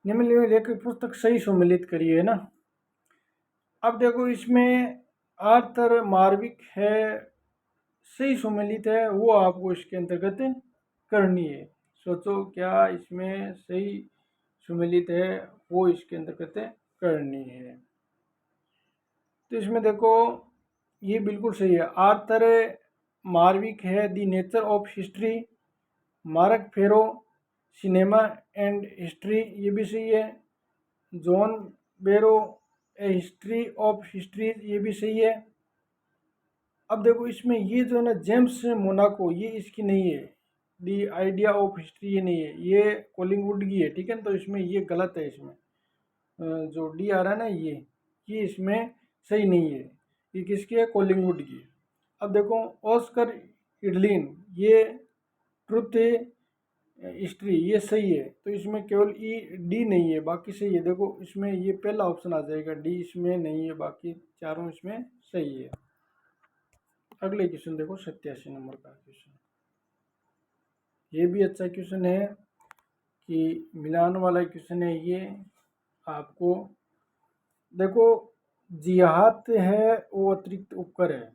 निम्नलिखित पुस्तक सही सम्मिलित करिए है ना। अब देखो इसमें आर्थर मार्विक है, सही सम्मिलित है, वो आपको इसके अंतर्गत करनी है। सोचो क्या इसमें सही सम्मिलित है, वो इसके अंतर्गत करनी है। तो इसमें देखो ये बिल्कुल सही है, आर्थर मार्विक है the nature of history, Marc Ferro cinema and history, ये भी सही है। जॉन बेरो ए हिस्ट्री ऑफ हिस्ट्रीज, ये भी सही है। अब देखो इसमें ये जो है ना जेम्स मोनाको, ये इसकी नहीं है, दी आइडिया ऑफ हिस्ट्री ये नहीं है, ये कोलिंगवुड की है, ठीक है। तो इसमें ये गलत है, इसमें जो डी आ रहा है ना ये इसमें सही नहीं है, ये किसकी है, कोलिंगवुड की। अब देखो ऑस्कर इडलिन, ये ट्रुथ हिस्ट्री, ये सही है। तो इसमें केवल ई डी नहीं है, बाकी सही है। देखो इसमें ये पहला ऑप्शन आ जाएगा, डी इसमें नहीं है, बाकी चारों इसमें सही है। अगले क्वेश्चन देखो 87 नंबर का क्वेश्चन, ये भी अच्छा क्वेश्चन है कि मिलान वाला क्वेश्चन है ये आपको। देखो जिहात है वो अतिरिक्त उपकर है,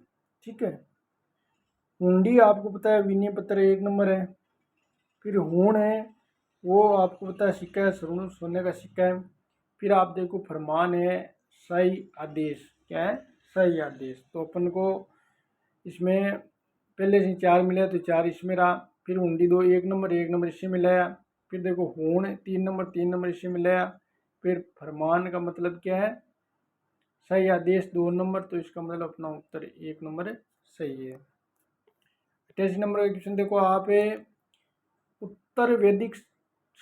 ठीक है। हुंडी आपको पता है विनय पत्र 1 नंबर है। फिर हूण है वो आपको पता है सिक्का है, सोने का सिक्का है। फिर आप देखो फरमान है सही आदेश, क्या है, सही आदेश। तो अपन को इसमें पहले से 4 मिला तो 4 इसमें रहा। फिर हुंडी 2 1 नंबर इससे मिलाया। फिर देखो हूण 3 नंबर इससे मिलाया। फिर फरमान का मतलब क्या है, सही आदेश 2 नंबर, तो इसका मतलब अपना उत्तर 1 नंबर सही है। 88 नंबर का क्वेश्चन देखो आप, उत्तर वैदिक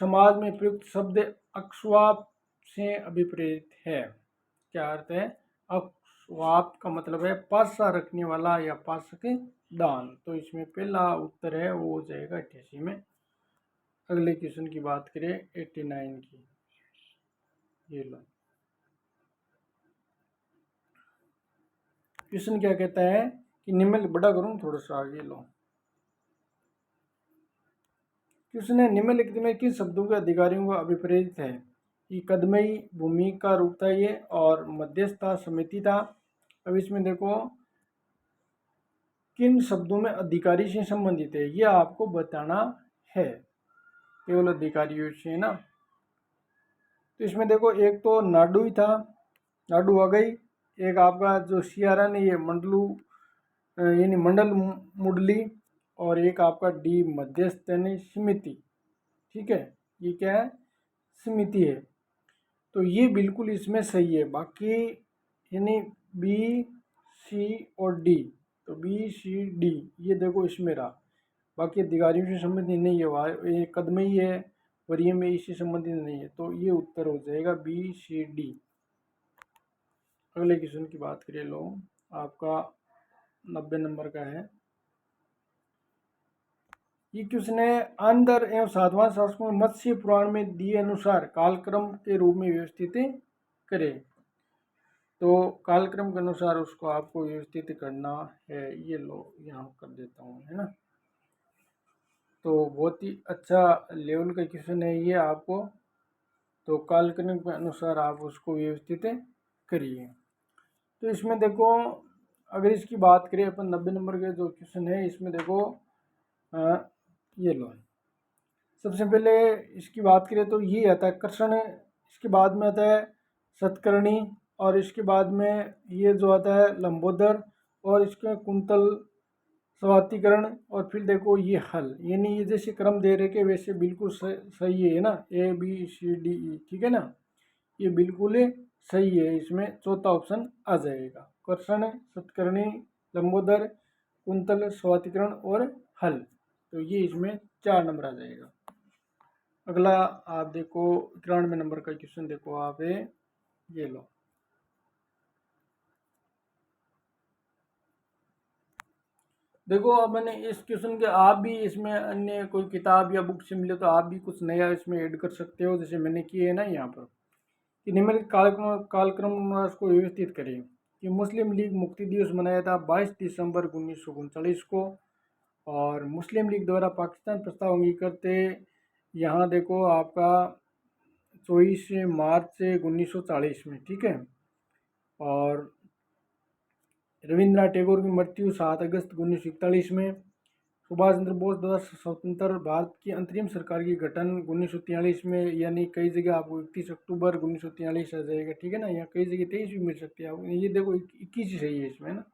समाज में प्रयुक्त शब्द अक्स्वाप से अभिप्रेत है। क्या अर्थ है, अक्स्वाप का मतलब है पासा रखने वाला या पासा के दान। तो इसमें पहला उत्तर है वो हो जाएगा 88 में। अगले क्वेश्चन की बात करें 89 की, ये लो क्वेश्चन क्या कहता है कि निम्न बड़ा करूं थोड़ा सा आगे, लो क्वेश्चन है निम्नलिखित में किन शब्दों के अधिकारियों का अभिप्रेत है कि कदमई भूमि का रूप था ये, और मध्यस्थता समिति था। अब इसमें देखो किन शब्दों में अधिकारी से संबंधित है, ये आपको बताना है, केवल अधिकारियों से ना। तो इसमें देखो एक तो नाडू ही था, नाडू आ गई। एक आपका जो सियारन है ये मंडलू यानी मंडल मुडली, और एक आपका डी मध्यस्थ यानी समिति, ठीक है। ये क्या है, समिति है। तो ये बिल्कुल इसमें सही है। बाकी यानी बी सी और डी, तो बी सी डी ये देखो इसमें रहा, बाकी अधिकारियों से संबंधित नहीं है, वहाँ ये कदम ही है, वरीय में इससे संबंधित नहीं है। तो ये उत्तर हो जाएगा बी सी डी। अगले क्वेश्चन की बात करें, लो आपका 90 नंबर का है। ये क्वेश्चन है आंध्र एवं सातवां शासकों में मत्स्य पुराण में दिए अनुसार कालक्रम के रूप में व्यवस्थित करें। तो कालक्रम के अनुसार उसको आपको व्यवस्थित करना है। ये लो यहाँ कर देता हूँ, है ना। तो बहुत ही अच्छा लेवल का क्वेश्चन है ये आपको, तो कालक्रम के अनुसार आप उसको व्यवस्थित करिए। तो इसमें देखो, अगर इसकी बात करें अपन 90 नंबर के जो क्वेश्चन है, इसमें देखो ये लो, सबसे पहले इसकी बात करें तो ये आता है कर्षण, इसके बाद में आता है सतकर्णी, और इसके बाद में ये जो आता है लंबोदर, और इसके कुंतल स्वातिकरण, और फिर देखो ये हल। यानी ये जैसे क्रम दे रखे वैसे बिल्कुल सही है ना, ABCDE, ठीक है ना, ये बिल्कुल सही है। इसमें चौथा ऑप्शन आ जाएगा, कर्षण, सतकर्णी, लंबोदर, कुंतल स्वातिकरण और हल। तो ये इसमें 4 नंबर आ जाएगा। अगला आप देखो 93 नंबर का क्वेश्चन देखो आप, ये लो, देखो अब मैंने इस क्वेश्चन के, आप भी इसमें अन्य कोई किताब या बुक से मिले तो आप भी कुछ नया इसमें ऐड कर सकते हो, जैसे मैंने किए है ना यहाँ पर, कि निम्नलिखित कालक्रम को व्यवस्थित करें। कि मुस्लिम लीग मुक्ति दिवस मनाया था 22 दिसंबर 1939 को, और मुस्लिम लीग द्वारा पाकिस्तान प्रस्ताव अंगीकारते यहाँ देखो आपका 24 मार्च 1940 में, ठीक है। और रविंद्रनाथ टैगोर की मृत्यु 7 अगस्त 1941 में। सुभाष चंद्र बोस द्वारा स्वतंत्र भारत की अंतरिम सरकार की गठन 1943 में, यानी कई जगह आपको 31 अक्टूबर 1943 आ जाएगा, ठीक है ना, यहाँ कई जगह 23 भी मिल सकती है आपको, ये देखो 21 ही सही है इसमें, है ना,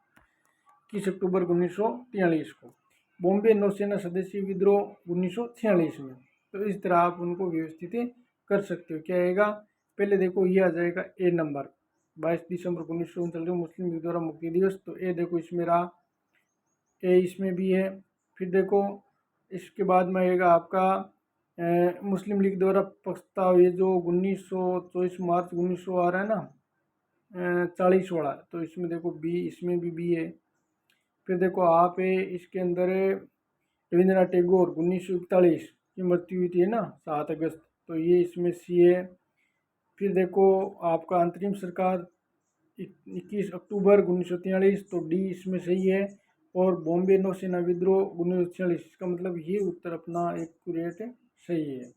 21 अक्टूबर 1943 को। बॉम्बे नौसेना सदस्य विद्रोह 1946 में। तो इस तरह आप उनको व्यवस्थित कर सकते हो। क्या आएगा, पहले देखो ये आ जाएगा ए नंबर, 22 दिसंबर 1939 मुस्लिम लीग द्वारा मुक्ति दिवस, तो ए देखो इसमें रहा, ए इसमें भी है। फिर देखो इसके बाद में आएगा आपका मुस्लिम लीग द्वारा प्रस्ताव, ये जो 1924 मार्च 1900 आ रहा है ना 40 वाला, तो इसमें देखो बी, इसमें भी बी है। फिर देखो आप इसके अंदर रविंद्रनाथ टैगोर 1941 की मृत्यु हुई थी, है ना, 7 अगस्त, तो ये इसमें सी है। फिर देखो आपका अंतरिम सरकार 21 अक्टूबर 1943, तो डी इसमें सही है। और बॉम्बे नौसेना विद्रोह 1946, इसका मतलब ये उत्तर अपना एक्यूरेट सही है,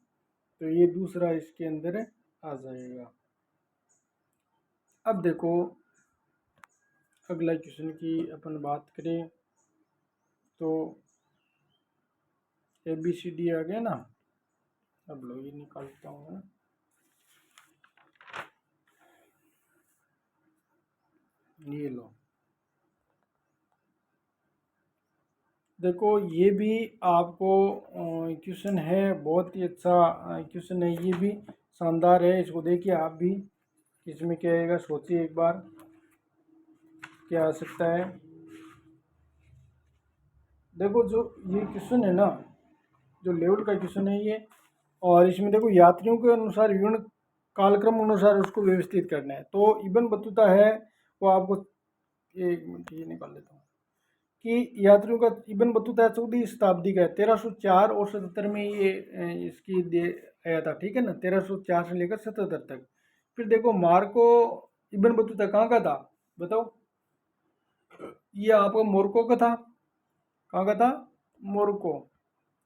तो ये दूसरा इसके अंदर आ जाएगा। अब देखो अगला क्वेश्चन की अपन बात करें तो ABCD आ गया ना। अब लो ये निकालता हूँ, ये लो, देखो ये भी आपको क्वेश्चन है, बहुत ही अच्छा क्वेश्चन है, ये भी शानदार है। इसको देखिए आप भी, इसमें क्या आएगा सोचिए एक बार, क्या आ सकता है। देखो जो ये क्वेश्चन है ना, जो लेवल का क्वेश्चन है ये, और इसमें देखो यात्रियों के अनुसार विवरण कालक्रम अनुसार उसको व्यवस्थित करना है। तो इब्न बतूता है वो आपको, एक मिनट ये निकाल लेता हूँ, कि यात्रियों का इब्न बतूता 14वीं शताब्दी का है, 1304 और 77 में ये इसकी दे आया था, ठीक है ना, 1304 से लेकर 77 तक। फिर देखो मार्को इब्न बतूता कहाँ का था बताओ, ये आपका मोरक्को का था। कहाँ का था, मोरक्को,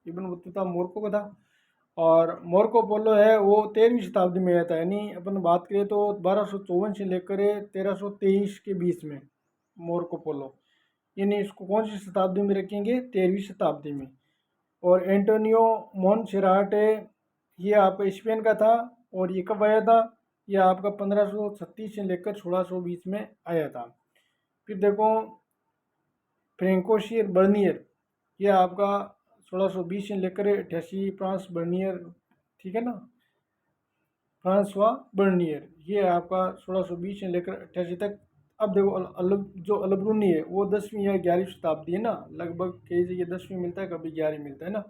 इब्न बतूता मोरक्को का था। और मोरक्को पोलो है वो 13वीं शताब्दी में आया था, यानी अपन बात करें तो 1254 से लेकर 1323 के बीच में मोरक्को पोलो, यानी इसको कौन सी शताब्दी में रखेंगे, 13वीं शताब्दी में। और एंटोनियो मोनसेराट ये आपका स्पेन का था, और ये कब आया था, ये आपका 1536 से लेकर 1620 में आया था। फिर देखो फ्रेंकोशियर बर्नियर, ये आपका 1620 से लेकर 88, फ्रांस बर्नियर, ठीक है ना, फ्रांसवा बर्नियर, ये आपका 1620 से लेकर 88 तक। अब देखो जो अलबरूनी है वो 10वीं या 11वीं शताब्दी है ना, लगभग कई जगह 10वीं मिलता है, कभी 11वीं मिलता है ना,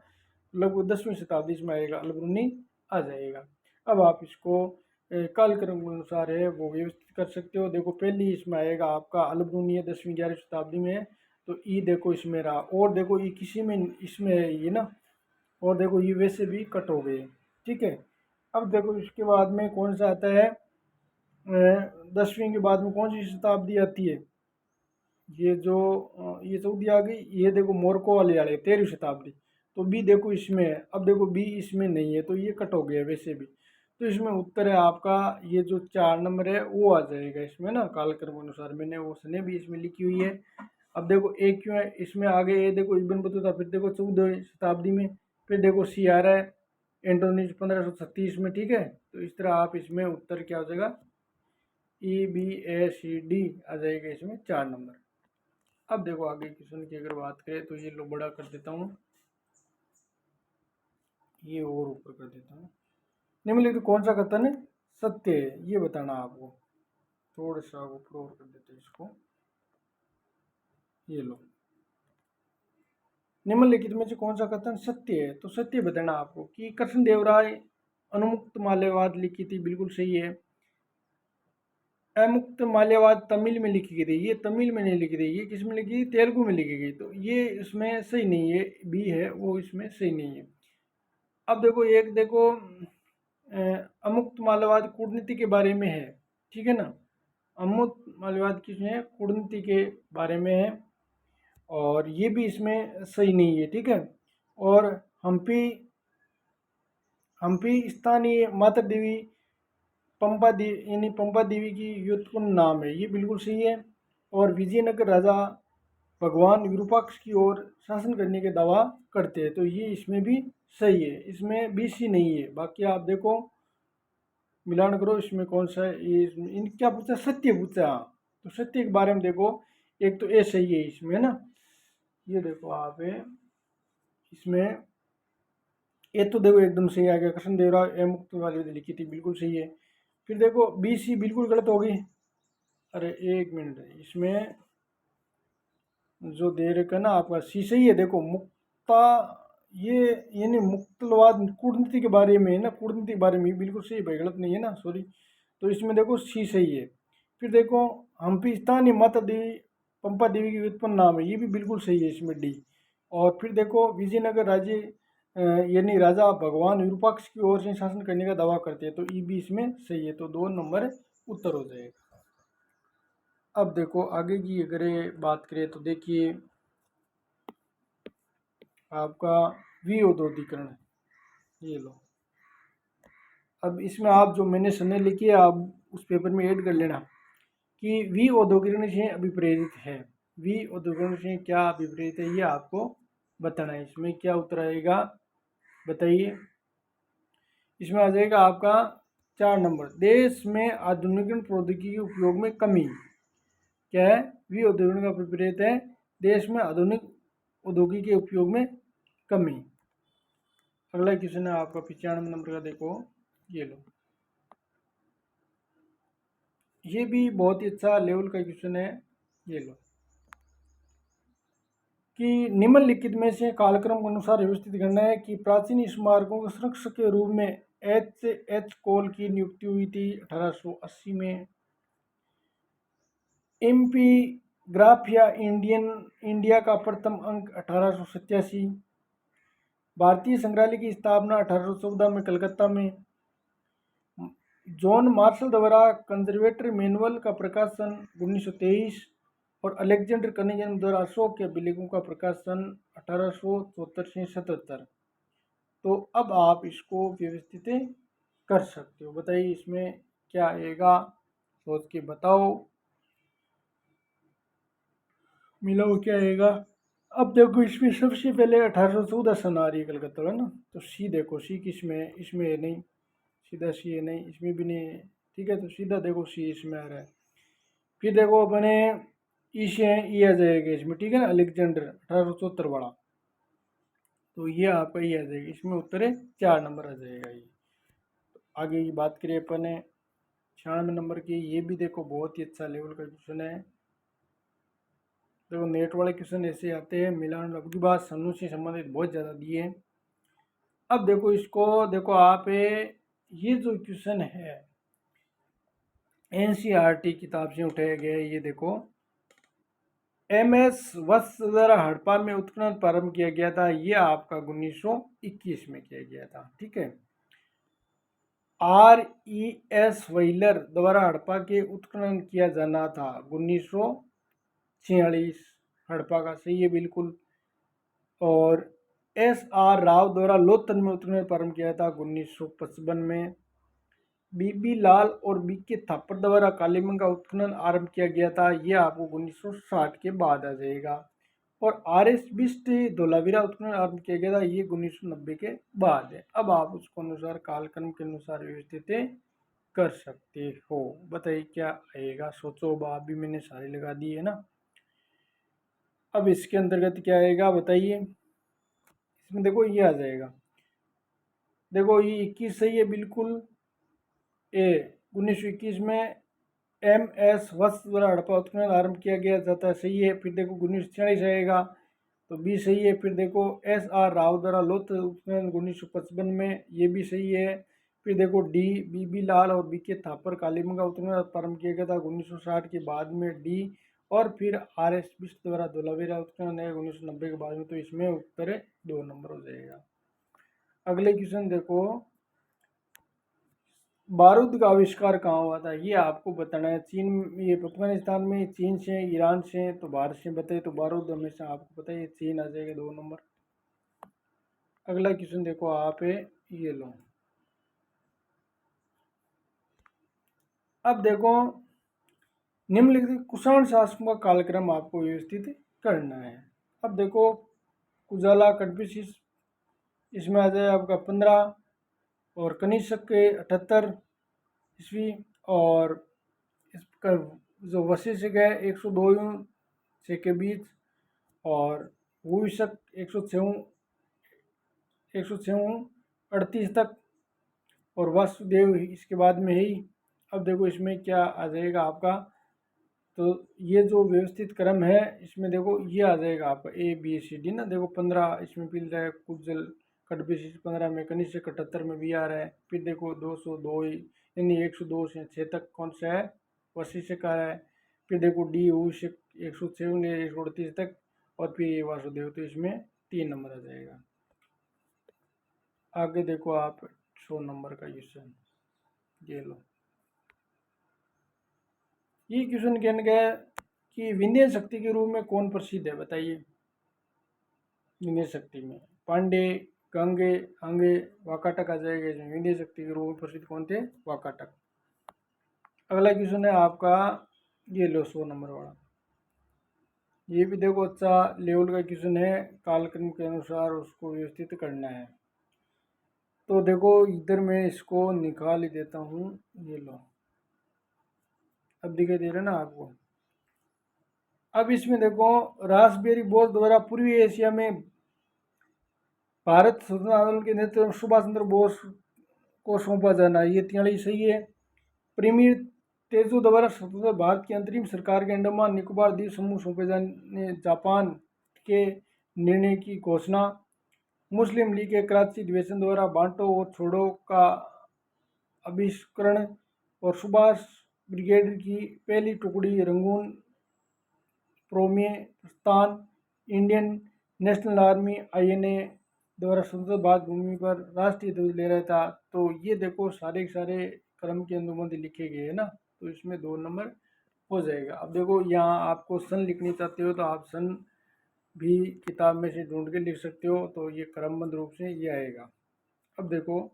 लगभग 10वीं शताब्दी में आएगा अलबरूनी आ जाएगा। अब आप इसको कालक्रम के अनुसार है वो व्यवस्थित कर सकते हो। देखो पहली इसमें आएगा आपका अलबरूनी है, 10वीं 11वीं शताब्दी में है, तो ई देखो इसमें रहा, और देखो ये किसी में इसमें है ये ना, और देखो ये वैसे भी कट हो गए, ठीक है। अब देखो इसके बाद में कौन सा आता है, 10वीं के बाद में कौन सी शताब्दी आती है? ये जो ये सऊदी आ गई, ये देखो मोरक्को वाले आ रहे 13वीं शताब्दी। तो बी देखो इसमें है, अब देखो बी इसमें नहीं है तो ये कट हो गया वैसे भी। तो इसमें उत्तर है आपका ये जो 4 नंबर है वो आ जाएगा इसमें ना, कालक्रम अनुसार मैंने वो सने भी इसमें लिखी हुई है। अब देखो ए क्यों है इसमें आगे, ये देखो इब्न बतूता, फिर देखो 14वीं शताब्दी में, फिर देखो सी आ रहा है एंटोनी 1536 में, ठीक है। तो इस तरह आप इसमें उत्तर क्या हो जाएगा, EBACD आ जाएगा इसमें 4 नंबर। अब देखो आगे क्वेश्चन की अगर बात करें तो ये लो बड़ा कर देता हूँ, ये और ऊपर कर देता हूँ। निम्नलिखित कौन सा कथन सत्य है ये बताना आपको। थोड़ा सा ऊपर और कर देते हैं इसको, ये लो। निम्नलिखित में से कौन सा कथन सत्य है, तो सत्य बताना आपको कि कृष्णदेवराय अनुमुक्त माल्यवाद लिखी थी, बिल्कुल सही है। अमुक्त माल्यवाद तमिल में लिखी गई थी, ये तमिल में नहीं लिखी थी, ये किस में लिखी, तेलुगु में लिखी गई, तो ये इसमें सही नहीं है, बी है वो इसमें सही नहीं है। अब देखो एक देखो अमुक्त माल्यवाद कूटनीति के बारे में है, ठीक है ना। अमुक्त माल्यवाद किसमें, कूटनीति के बारे में है, और ये भी इसमें सही नहीं है, ठीक है। और हम्पी हम्पी स्थानीय माता देवी पंपा देवी, यानी पंपा देवी की व्युत्पन्न नाम है, ये बिल्कुल सही है। और विजयनगर राजा भगवान विरूपाक्ष की ओर शासन करने के दावा करते हैं, तो ये इसमें भी सही है, इसमें बी सी नहीं है। बाकी आप देखो मिलान करो इसमें कौन सा है, ये इन क्या पूछा, सत्य पूछा। तो सत्य के बारे में देखो, एक तो ए सही है इसमें ना, ये देखो आप इसमें ये तो देखो एकदम सही आ गया, कृष्णदेवराय ए मुक्त वाली लिखी थी, बिल्कुल सही है। फिर देखो बी सी बिल्कुल गलत हो गई। अरे एक मिनट, इसमें जो दे रखा ना आपका सी सही है, देखो मुक्ता, ये यानी मुक्तलवाद कूटनीति के बारे में है ना, कूटनीति के बारे में बिल्कुल सही भाई, गलत नहीं है ना, सॉरी। तो इसमें देखो सी सही है। फिर देखो हम्पी स्थानीय माता देवी पंपा देवी की व्युत्पन्न नाम है, ये भी बिल्कुल सही है इसमें डी। और फिर देखो विजयनगर राज्य यानी राजा भगवान विरूपाक्ष की ओर से शासन करने का दावा करते हैं, तो ई भी इसमें सही है, तो 2 नंबर उत्तर हो जाएगा। अब देखो आगे की अगर बात करें तो देखिए आपका विऔद्योगिकरण, ये लो। अब इसमें आप जो मैंने सने लिखी है आप उस पेपर में ऐड कर लेना कि विऔद्योगिकरण से अभिप्रेरित है। विऔद्योगिकरण से क्या अभिप्रेरित है ये आपको बताना है। इसमें क्या उत्तर आएगा बताइए। इसमें आ जाएगा आपका 4 नंबर, देश में आधुनिकीकरण प्रौद्योगिकी के उपयोग में कमी। क्या है, विऔद्योगिकरण का विपरीत है देश में आधुनिक औद्योगिक के उपयोग में कमी। अगला क्वेश्चन है आपका 95 नंबर का, देखो ये लो। ये भी बहुत ही अच्छा लेवल का क्वेश्चन है, ये लो कि निम्नलिखित में से कालक्रम के अनुसार व्यवस्थित करना है कि प्राचीन स्मारकों के संरक्षक के रूप में एच कोल की नियुक्ति हुई थी 1880 में। एमपी ग्राफिया इंडिया का प्रथम अंक 1887। भारतीय संग्रहालय की स्थापना 1814 में कलकत्ता में। जॉन मार्शल द्वारा कंजर्वेटरी मैनुअल का प्रकाशन 1923 और अलेक्जेंडर कनिंघम द्वारा अशोक के अभिलेखों का प्रकाशन 1874 से 77। तो अब आप इसको व्यवस्थित कर सकते हो, बताइए इसमें क्या आएगा, सोच के बताओ, मिलाओ क्या आएगा। अब देखो इसमें सबसे पहले 1814 सन आ रही है कलकत्ता है ना, तो सी देखो सी किस में है, इसमें है नहीं, सीधा सी है नहीं, इसमें भी नहीं है, ठीक है। तो सीधा देखो सी इसमें आ रहा है। फिर देखो अपने ई से ई आ जाएगा इसमें, ठीक है ना, अलेक्जेंडर 1874 वाला, तो ये आपका ये आ जाएगा, इसमें उत्तर है 4 नंबर आ जाएगा ये। तो आगे की बात करिए अपन 96 नंबर की, ये भी देखो बहुत ही अच्छा लेवल का क्वेश्चन है। देखो नेट वाले क्वेश्चन ऐसे आते हैं, मिलान अब की बात सन्नु से संबंधित बहुत ज़्यादा दिए हैं। अब देखो इसको देखो आप ये जो क्वेश्चन है एनसीईआरटी किताब से उठाया गया है, ये देखो एमएस वत्स द्वारा हड़प्पा में उत्खनन प्रारंभ किया गया था, ये आपका 1921 में किया गया था, ठीक है। RES व्हीलर द्वारा हड़प्पा के उत्खनन किया जाना था 1946। हड़प्पा का सही है बिल्कुल। और SR राव द्वारा लोथल में उत्खनन प्रारंभ किया था 1955 में। बीबी लाल और BK थापर द्वारा कालीमंग का उत्खनन आरंभ किया गया था, यह आपको 1960 के बाद आ जाएगा। और RS बिस्ट धोलावीरा उत्खनन आरंभ किया गया था, ये 1990 के बाद है। अब आप उसको अनुसार कालक्रम के अनुसार व्यवस्थित कर सकते हो। बताइए क्या आएगा, सोचो। अब भी मैंने सारे लगा दिए है ना। अब इसके अंतर्गत क्या आएगा बताइए। इसमें देखो ये आ जाएगा, देखो ये 21 सही है बिल्कुल। ए 1921 में MS वत्स द्वारा हड़प्पा उत्खनन आरंभ किया गया जाता है, सही है। फिर देखो 1946 आएगा तो बी सही है। फिर देखो SR राव द्वारा लोथ उत्खनन 1955 में, ये भी सही है। फिर देखो डी BB लाल और BK थापर कालीमंग का उत्खनन प्रारंभ किया गया था 1960 के बाद में, डी। और फिर RS बिस्ट द्वारा धोलावीरा उत्खनन है 1990 के बाद में, तो इसमें उत्तर 2 नंबर हो जाएगा। अगले क्वेश्चन देखो, बारूद का आविष्कार कहाँ हुआ था, ये आपको बताना है। चीन, ये अफगानिस्तान में, चीन से, ईरान से, तो भारत से बताइए। तो बारूद हमेशा आपको पता है चीन आ जाएगा 2 नंबर। अगला क्वेश्चन देखो आप है, ये लो। अब देखो निम्नलिखित कुषाण शासकों का कालक्रम आपको व्यवस्थित करना है। अब देखो कुजाला कटपिशिस, इसमें आ जाए आपका 15, और कनिष्क के 78 ईस्वी, और इसका जो वशिष्ठ है 102 से के बीच, और वुविशक 106 38 तक, और वासुदेव इसके बाद में ही। अब देखो इसमें क्या आ जाएगा आपका, तो ये जो व्यवस्थित क्रम है इसमें देखो ये आ जाएगा आपका ABCD ना। देखो 15 इसमें मिल रहा है कुजल कटबिश, 15 में कनिष्क 78 में भी आ रहा है। फिर देखो 202 यानी 102 से 6 तक कौन सा है, वशिष्ठ का है। फिर देखो डी उषक 106 138 तक, और फिर ये वासुदेव, तो इसमें 3 नंबर आ जाएगा। आगे देखो आप 100 नंबर का क्वेश्चन, ये लो। ये क्वेश्चन कहने गया कि विंध्य शक्ति के रूप में कौन प्रसिद्ध है, बताइए। विंध्य शक्ति में पांडे, गंगे, अंगे, वाकाटक आ जाएगा। इसमें विंध्य शक्ति के रूप में प्रसिद्ध कौन थे, वाकाटक। अगला क्वेश्चन है आपका, ये लो 100 नंबर वाला। ये भी देखो अच्छा लेवल का क्वेश्चन है, कालक्रम के अनुसार उसको व्यवस्थित करना है। तो देखो इधर मैं इसको निकाल ही देता हूँ, ये लो। अब दिखाई दे रहा है ना आपको। अब इसमें देखो रासबेरी बोस द्वारा पूर्वी एशिया में भारत स्वतंत्रता आंदोलन के नेतृत्व सुभाष चंद्र बोस को सौंपा जाना, ये 43 सही है। प्रेमी तेजू द्वारा स्वतंत्र भारत की अंतरिम सरकार के अंडमान निकोबार द्वीप समूह सौंपे जाने जापान के निर्णय की घोषणा। मुस्लिम लीग के कराची अधिवेशन द्वारा बांटो और छोड़ो का आविष्करण, और सुभाष ब्रिगेड की पहली टुकड़ी रंगून प्रोमे प्रस्थान, इंडियन नेशनल आर्मी INA द्वारा स्वतंत्र भारत भूमि पर राष्ट्रीय ध्वज ले रहा था। तो ये देखो सारे के सारे क्रम के अनुबंध लिखे गए हैं ना, तो इसमें 2 नंबर हो जाएगा। अब देखो यहाँ आपको सन लिखनी चाहते हो तो आप सन भी किताब में से ढूंढ के लिख सकते हो, तो ये क्रमबद्ध रूप से ये आएगा। अब देखो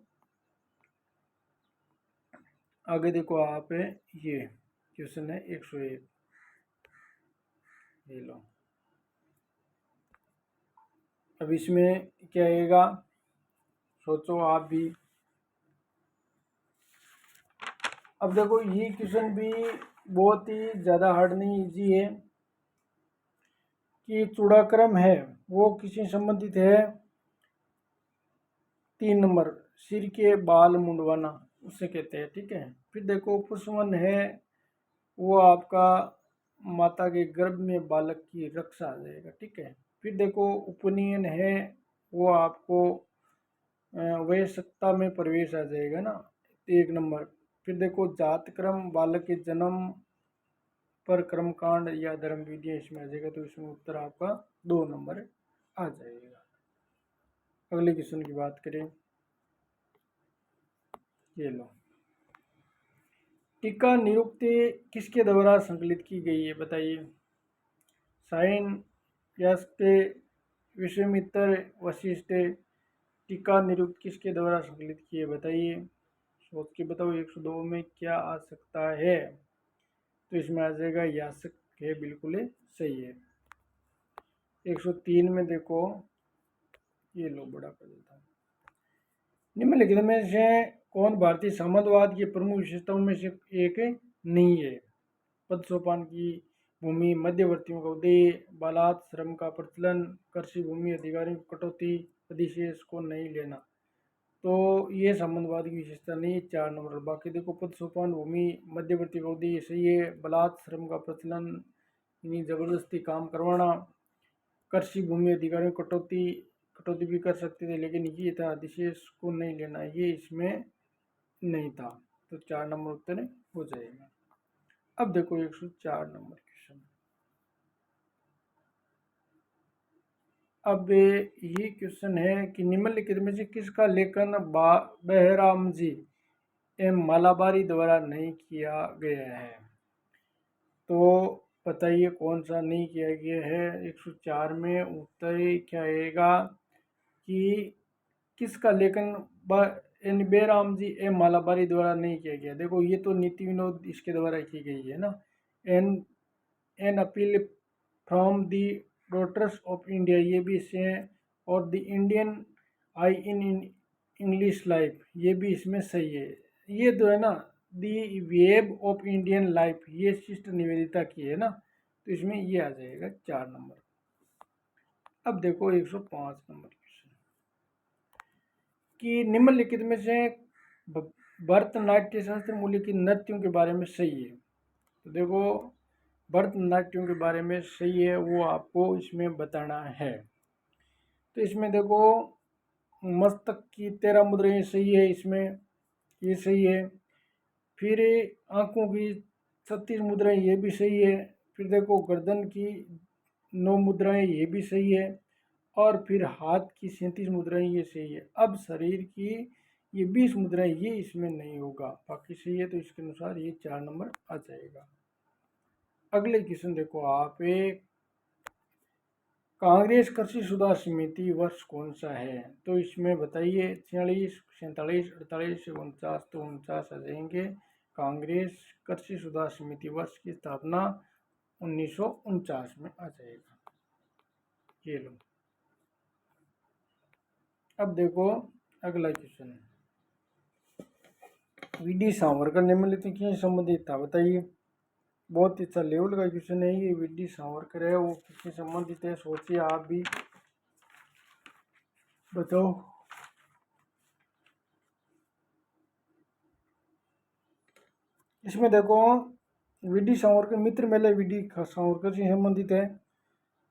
आगे देखो आप, ये क्वेश्चन है 101, ये लो। अब इसमें क्या आएगा, सोचो आप भी। अब देखो ये क्वेश्चन भी बहुत ही ज़्यादा हार्ड नहीं, इजी है। कि चूड़ाक्रम है वो किससे संबंधित है, 3 नंबर सिर के बाल मुंडवाना, उससे कहते हैं, ठीक है। फिर देखो पुष्पवन है वो आपका माता के गर्भ में बालक की रक्षा आ जाएगा, ठीक है। फिर देखो उपनयन है वो आपको वयस्कता में प्रवेश आ जाएगा ना, 1 नंबर। फिर देखो जातक्रम बालक के जन्म पर कर्मकांड या धर्म विधियां इसमें आ जाएगा, तो इसमें उत्तर आपका 2 नंबर आ जाएगा। अगले क्वेश्चन की बात करें, ये लो। टीका निरुक्ति किसके द्वारा संकलित की गई है बताइए। साइन, यास्के, विश्वामित्र, वशिष्ठ। टीका निरुक्त किसके द्वारा संकलित की है बताइए। सोच के बताओ 102 में क्या आ सकता है। तो इसमें आ जाएगा यास्क है, बिल्कुल सही है। 103 में देखो, ये लो बड़ा कर देता हूँ। निम्नलिखित में से कौन भारतीय साम्यवाद की प्रमुख विशेषताओं में से एक नहीं है। पद सोपान की भूमि, मध्यवर्तियों का उदय, बालात श्रम का प्रचलन, कृषि भूमि अधिकारियों की कटौती, अधिशेष को नहीं लेना। तो ये साम्यवाद की विशेषता नहीं है, 4 नंबर। बाकी देखो, पद सोपान भूमि, मध्यवर्ती का उदय सही है, बलात् श्रम का प्रचलन यानी जबरदस्ती काम करवाना, कृषि भूमि अधिकारियों की कटौती, कटौती भी कर सकते थे लेकिन ये था अधिशेष को नहीं लेना, ये इसमें नहीं था। तो 4 नंबर उत्तर हो जाएगा। अब देखो 104 नंबर क्वेश्चन। अब ये क्वेश्चन है कि निम्नलिखित में से किसका लेखन बहराम जी एम मालाबारी द्वारा नहीं किया गया है। तो बताइए कौन सा नहीं किया गया है। 104 में उत्तर क्या आएगा कि किसका लेखन बेराम जी एम मालाबारी द्वारा नहीं किया गया। देखो ये तो नीति विनोद इसके द्वारा की गई है ना। An an appeal from the daughters of India, ये भी इससे, और the Indian eye in English life, ये भी इसमें सही है। ये जो है ना, the web of Indian life, ये सिस्टर निवेदिता की है ना, तो इसमें ये आ जाएगा 4 नंबर। अब देखो 105 नंबर क्वेश्चन कि निम्नलिखित में से भरतनाट्य शास्त्र मूल्य की नृत्यों के बारे में सही है। तो देखो भरतनाट्यों के बारे में सही है, वो आपको इसमें बताना है। तो इसमें देखो मस्तक की 13 मुद्राएं सही है, इसमें ये सही है। फिर आंखों की 36 मुद्राएं, ये भी सही है। फिर देखो गर्दन की 9 मुद्राएं, ये भी सही है। और फिर हाथ की 37 मुद्राएं, ये सही है। अब शरीर की ये 20 मुद्राएं, ये इसमें नहीं होगा, बाकी सही है। तो इसके अनुसार ये 4 नंबर आ जाएगा। अगले क्वेश्चन देखो आप, एक कांग्रेस कृषि सुधार समिति वर्ष कौन सा है। तो इसमें बताइए 46, 47, 48, 49। तो 49 आ जाएंगे। कांग्रेस कृषि सुधार समिति वर्ष की स्थापना 1949 में आ जाएगा। ये लो। अब देखो अगला क्वेश्चन, वी.डी. सावरकर निम्नलिखित किससे संबंधित था बताइए। बहुत ही अच्छा लेवल का क्वेश्चन है ये। वी.डी. सावरकर है, वो किससे संबंधित है, सोचिए आप भी बताओ। इसमें देखो वी.डी. सावरकर मित्र मेले वी.डी. सावरकर से संबंधित है।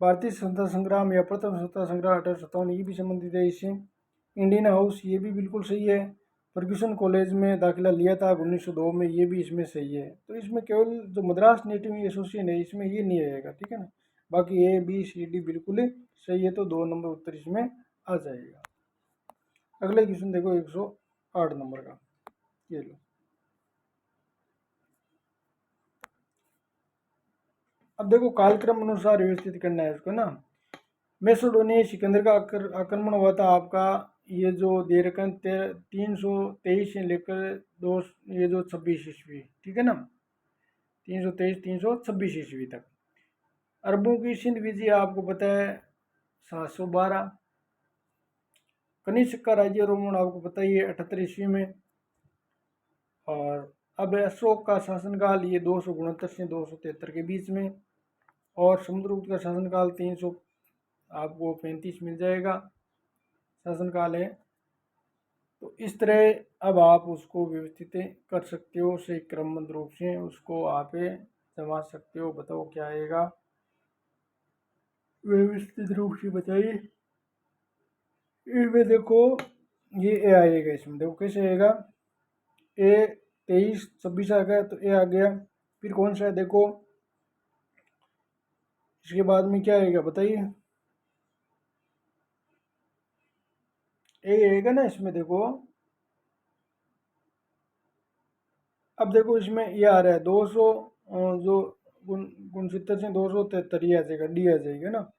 भारतीय स्वतंत्रता संग्राम या प्रथम स्वतंत्रता संग्राम 1857, ये भी संबंधित है इससे। इंडियन हाउस, ये भी बिल्कुल सही है। फर्ग्यूसन कॉलेज में दाखिला लिया था 1902 में, ये भी इसमें सही है। तो इसमें केवल जो मद्रास नेटिव एसोसिएशन है, इसमें ये नहीं आएगा, ठीक है ना। बाकी ए बी सी डी बिल्कुल सही है, तो 2 नंबर उत्तर इसमें आ जाएगा। अगले क्वेश्चन देखो 108 नंबर का, ये लो। अब देखो कालक्रम अनुसार व्यवस्थित करना है इसको ना। मैसेडोनिया सिकंदर का आक्रमण हुआ था आपका, ये जो दे रखा 323 से लेकर दो, ये जो 26 ईस्वी, ठीक है ना, 323 326 ईस्वी तक। अरबों की सिंध विजय आपको पता है 712। कनिष्क का राज्य रोमन आपको पता ही है 78 ईस्वी में। और अब अशोक का शासनकाल ये 269 से 273 के बीच में। और समुद्रगुप्त का शासनकाल 300 आपको 35 मिल जाएगा शासनकाल है। तो इस तरह अब आप उसको व्यवस्थित कर सकते हो, सही क्रमबद्ध रूप से उसको आप जमा सकते हो। बताओ क्या आएगा, व्यवस्थित रूप से बताइए। इसमें देखो ये ए आएगा, इसमें देखो कैसे आएगा। ए 23 26 आ गया, तो ए आ गया। फिर कौन सा है देखो, इसके बाद में क्या आएगा बताइए। ए आएगा ना इसमें देखो, अब देखो इसमें ये आ रहा है 200, जो गुणसूत्र से 273 ये आ जाएगा, डी आ जाएगा ना।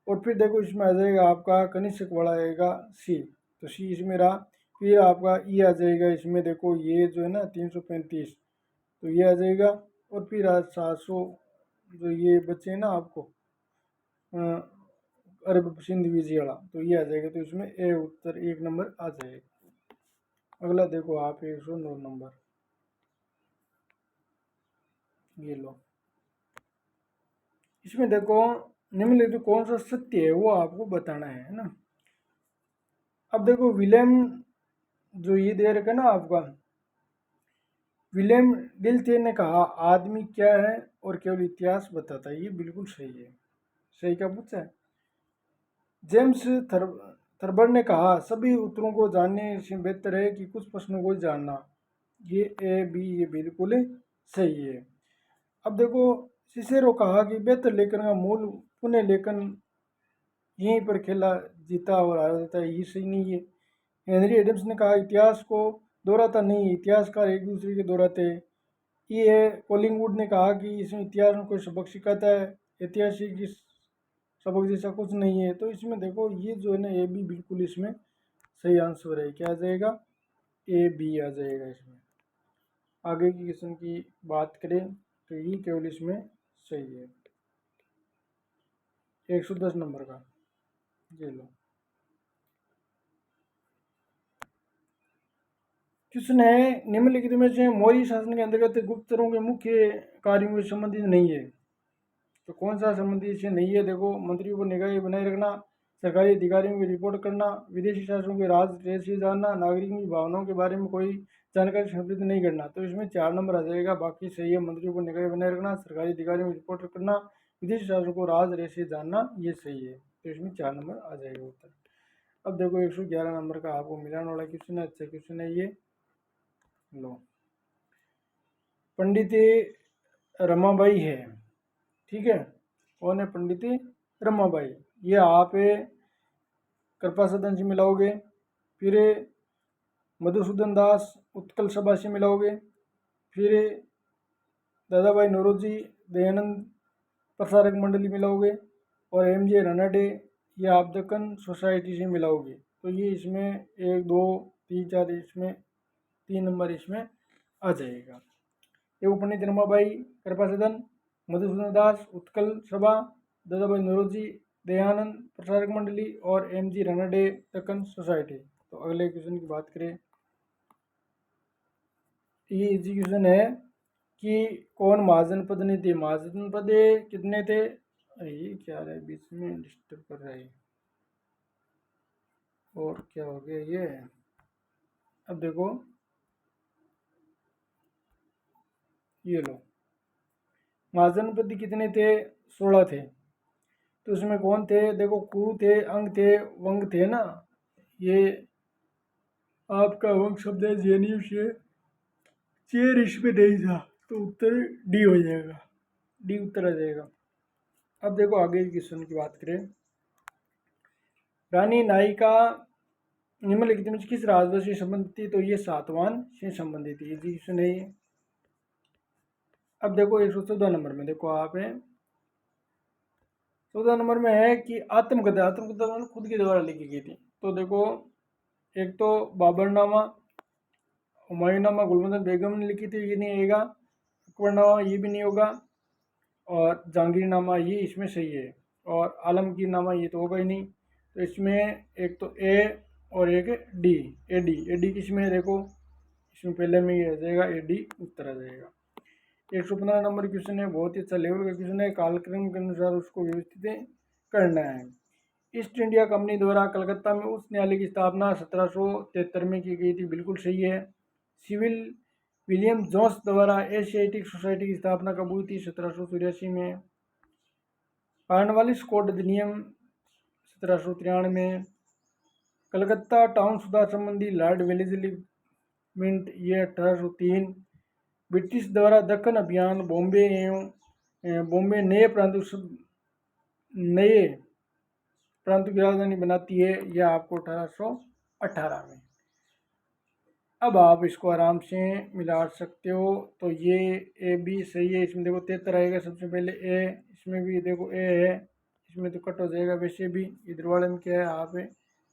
और फिर देखो इसमें आ जाएगा आपका कनिष्क वाला आएगा सी, तो सी इसमें रहा। फिर आपका ई आ जाएगा इसमें, देखो ये जो है ना 335, तो ये आ जाएगा। और फिर 700 जो ये बचे हैं ना आपको अरब सिंध विजय वाला, तो ये आ जाएगा। तो इसमें ए उत्तर 1 नंबर आ जाएगा। अगला देखो आप 109 नंबर, ये लो। इसमें देखो निम्नलिखित कौन सा सत्य है वो आपको बताना है ना। अब देखो विलियम, जो ये दे रखा है ना आपका, विलियम डिल्थे ने कहा आदमी क्या है और केवल इतिहास बताता है, ये बिल्कुल सही है। सही क्या पूछा है? जेम्स थर्बर ने कहा सभी उत्तरों को जानने से बेहतर है कि कुछ प्रश्नों को जानना, ये ए बी ये बिल्कुल सही है। अब देखो सिसेरो कहा कि बेहतर लेखन का मूल पुनः लेखन यहीं पर खेला जीता और हारा जाता है, ये सही नहीं है। हेनरी एडम्स ने कहा इतिहास को दोहराता नहीं, इतिहासकार एक दूसरे के दोहराते। ये है कोलिंगवुड ने कहा कि इसमें इतिहास में कोई सबक सिखाता है, ऐतिहासिक इस सबक जैसा कुछ नहीं है। तो इसमें देखो ये जो है ना ए बी बिल्कुल इसमें सही आंसर है। क्या आ जाएगा? ए बी आ जाएगा इसमें। आगे की क्वेश्चन की बात करें तो ये केवल इसमें सही है। 110 नंबर का ये लो। किसने निम्नलिखित में से मौर्य शासन के अंतर्गत गुप्तचरों के मुख्य कार्यों से संबंधित नहीं है? तो कौन सा संबंधित से नहीं है? देखो मंत्रियों को निगाह बनाए रखना, सरकारी अधिकारियों की रिपोर्ट करना, विदेशी शासकों के राज रहस्य जानना, नागरिकों की भावनाओं के बारे में कोई जानकारी संपादित नहीं करना। तो इसमें 4 नंबर आ जाएगा, बाकी सही है। मंत्रियों को निगाह बनाए रखना, सरकारी अधिकारियों की रिपोर्ट करना, विदेशी शासकों को राज रहस्य जानना, ये सही है। तो इसमें 4 नंबर आ जाएगा उत्तर। अब देखो 111 नंबर का आपको मिलाने वाला क्वेश्चन है, अच्छा क्वेश्चन है ये लो। पंडित रमाबाई है, ठीक है। कौन है? पंडित रमाबाई। ये आप कृपा सदन से मिलाओगे, फिर मधुसूदन दास उत्कल सभा से मिलाओगे, फिर दादा भाई नौरोजी दयानंद प्रसारक मंडली मिलाओगे, और एम जे रनाडे ये आप दक्कन सोसाइटी से मिलाओगे। तो ये इसमें 1 2 3 4 इसमें 3 नंबर इसमें आ जाएगा। ये पंडित रमाबाई कृपा सदन, मधुसूदन दास उत्कल सभा, दादा भाई नौरोजी दयानंद प्रसारक मंडली और M G Ranade Deccan society. तो अगले क्वेश्चन की बात करें, ये इजी क्वेश्चन है कि कौन महाजन पद नहीं थे? महाजन पद कितने थे? ये क्या रहा है, बीच में डिस्टर्ब कर रहा है, और क्या हो गया ये? अब देखो ये लो, महाजन पद कितने थे? 16 थे। तो उसमें कौन थे? देखो कु थे, अंग थे, वंग थे ना। ये आपका वंग शब्द है जेएनयू से, चेयर इसमें नहीं था, तो उत्तर डी हो जाएगा, डी उत्तर आ जाएगा। अब देखो आगे क्वेश्चन की बात करें, रानी नायिका निम्नलिखित में किस राजवंश से संबंधित थी? तो ये सातवाहन से संबंधित थी, ये क्वेश्चन है ये। अब देखो 114 नंबर में देखो आप है, 14 नंबर में है कि आत्मकथा, आत्मकथा मतलब खुद के द्वारा लिखी गई थी। तो देखो एक तो बाबरनामा, हुमायूंनामा गुलबदन बेगम ने लिखी थी, ये नहीं आएगा। अकबरनामा ये भी नहीं होगा, और जहांगीरनामा ये इसमें सही है, और आलमगीरनामा ये तो होगा ही नहीं। तो इसमें एक तो ए और एक D, A D, A D किसमें है? देखो इसमें पहले में ये आ जाएगा, ए डी उत्तर आ जाएगा। 115 नंबर क्वेश्चन है, बहुत ही अच्छा लेवल का क्वेश्चन है, कालक्रम के अनुसार उसको व्यवस्थित करना है। ईस्ट इंडिया कंपनी द्वारा कलकत्ता में उच्च न्यायालय की स्थापना 1773 में की गई थी, बिल्कुल सही है। सिविल विलियम जोन्स द्वारा एशियाटिक सोसाइटी की स्थापना कब हुई थी? 1783 में। कॉर्नवालिस कोड अधिनियम 1793 में। कलकत्ता टाउन सुधार संबंधी लॉर्ड वेलेस्ली मिंट ये 1803। ब्रिटिश द्वारा दक्कन अभियान बॉम्बे नए प्रांतों की राजधानी बनाती है, यह आपको 1818 में। अब आप इसको आराम से मिला सकते हो। तो ये ए बी सही है, इसमें देखो 73 आएगा सबसे पहले ए, इसमें भी देखो ए है, इसमें तो कट हो जाएगा वैसे भी, इधर वाले में क्या है आप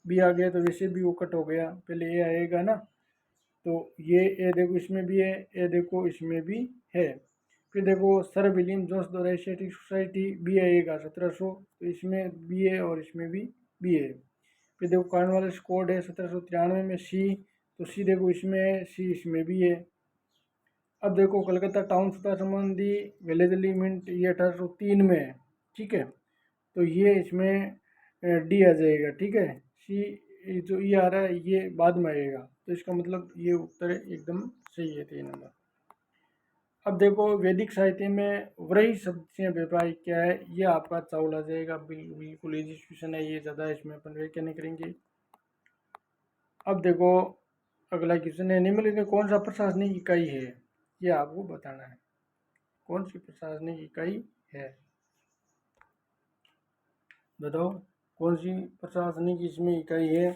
बी आ गया तो वैसे भी वो कट हो गया, पहले ए आएगा ना। तो ये ए देखो इसमें भी है, ए देखो इसमें भी है। फिर देखो सर विलियम जोन्स द्वारा एशियाटिक सोसाइटी बी आएगा 1700, तो इसमें बी है और इसमें भी बी है। फिर देखो कॉर्नवालिस कोड है 1793 में सी, तो सी देखो इसमें है, सी इसमें भी है। अब देखो कलकत्ता टाउन सतह संबंधी विलेज लिमिट ये 1803 में है, ठीक है। तो ये इसमें डी आ जाएगा, ठीक है। सी जो ये आ रहा है ये बाद में आएगा, तो इसका मतलब ये उत्तर एकदम सही है 3 नंबर। अब देखो वैदिक साहित्य में व्रही शब्द से व्यापारी क्या है, ये आपका चावल आ जाएगा, बिल्कुल इजी क्वेश्चन है ये, ज़्यादा इसमें अपन व्याख्या नहीं करेंगे। अब देखो अगला क्वेश्चन है, निम्नलिखित में कौन सा प्रशासनिक इकाई है, ये आपको बताना है, कौन सी प्रशासनिक इकाई है, बताओ कौन सी प्रशासनिक इसमें इकाई है,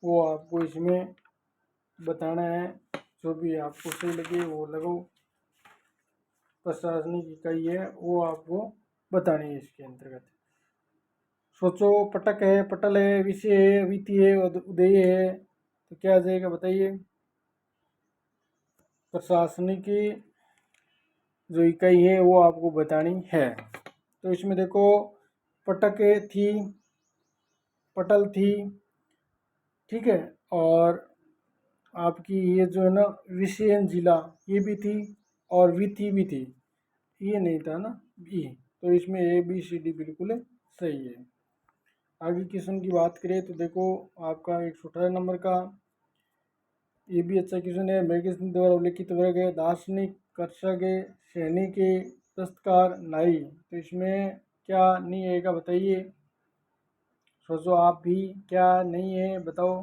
वो आपको इसमें बताना है। जो भी आपको सही लगे वो लगाओ, प्रशासनिक इकाई है वो आपको बतानी है इसके अंतर्गत। सोचो, पटक है, पटल है, विषय है, वित्तीय है, उदय है, तो क्या आ जाएगा बताइए। प्रशासनिक की जो इकाई है वो आपको बतानी है। तो इसमें देखो पटक थी, पटल थी, ठीक है, और आपकी ये जो है ना विषयन जिला ये भी थी, और विथी भी थी, ये नहीं था ना ई, तो इसमें ए बी सी डी बिल्कुल सही है। आगे क्वेश्चन की बात करें तो देखो आपका 118 नंबर का ये भी अच्छा क्वेश्चन है, मैगजीन द्वारा उल्लेखित वर्ग है दार्शनिक, कर्षक, सैनिक, दस्तकार, नाई, तो इसमें क्या नहीं आएगा बताइए, सोचो आप भी, क्या नहीं है बताओ।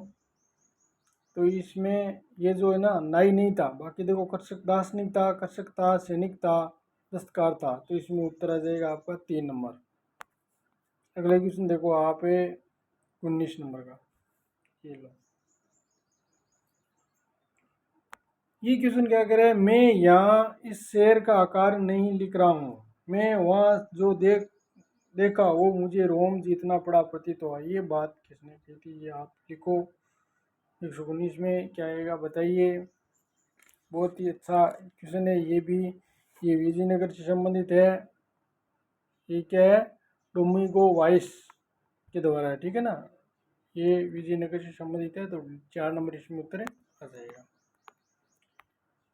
तो इसमें ये जो है ना नाई नहीं था, बाकी देखो कर्षक दार्शनिक था, कर्षक था, सैनिक था, दस्तकार था, तो इसमें उत्तर आ जाएगा आपका 3 नंबर। अगला क्वेश्चन देखो आप 19 नंबर का, ये लो। ये क्वेश्चन क्या कह रहा है, मैं यहाँ इस शेर का आकार नहीं लिख रहा हूँ, मैं वहाँ जो देखा वो मुझे रोम जीतना पड़ा प्रतीत हुआ, ये बात किसने की थी, ये आप लिखो। 119 में क्या आएगा बताइए। बहुत ही अच्छा क्वेश्चन है ये भी, ये विजयनगर से संबंधित है। ये क्या है, डोमिंगो वाइस के द्वारा है, ठीक है ना, ये विजयनगर से संबंधित है, तो 4 नंबर इसमें उत्तर आ जाएगा।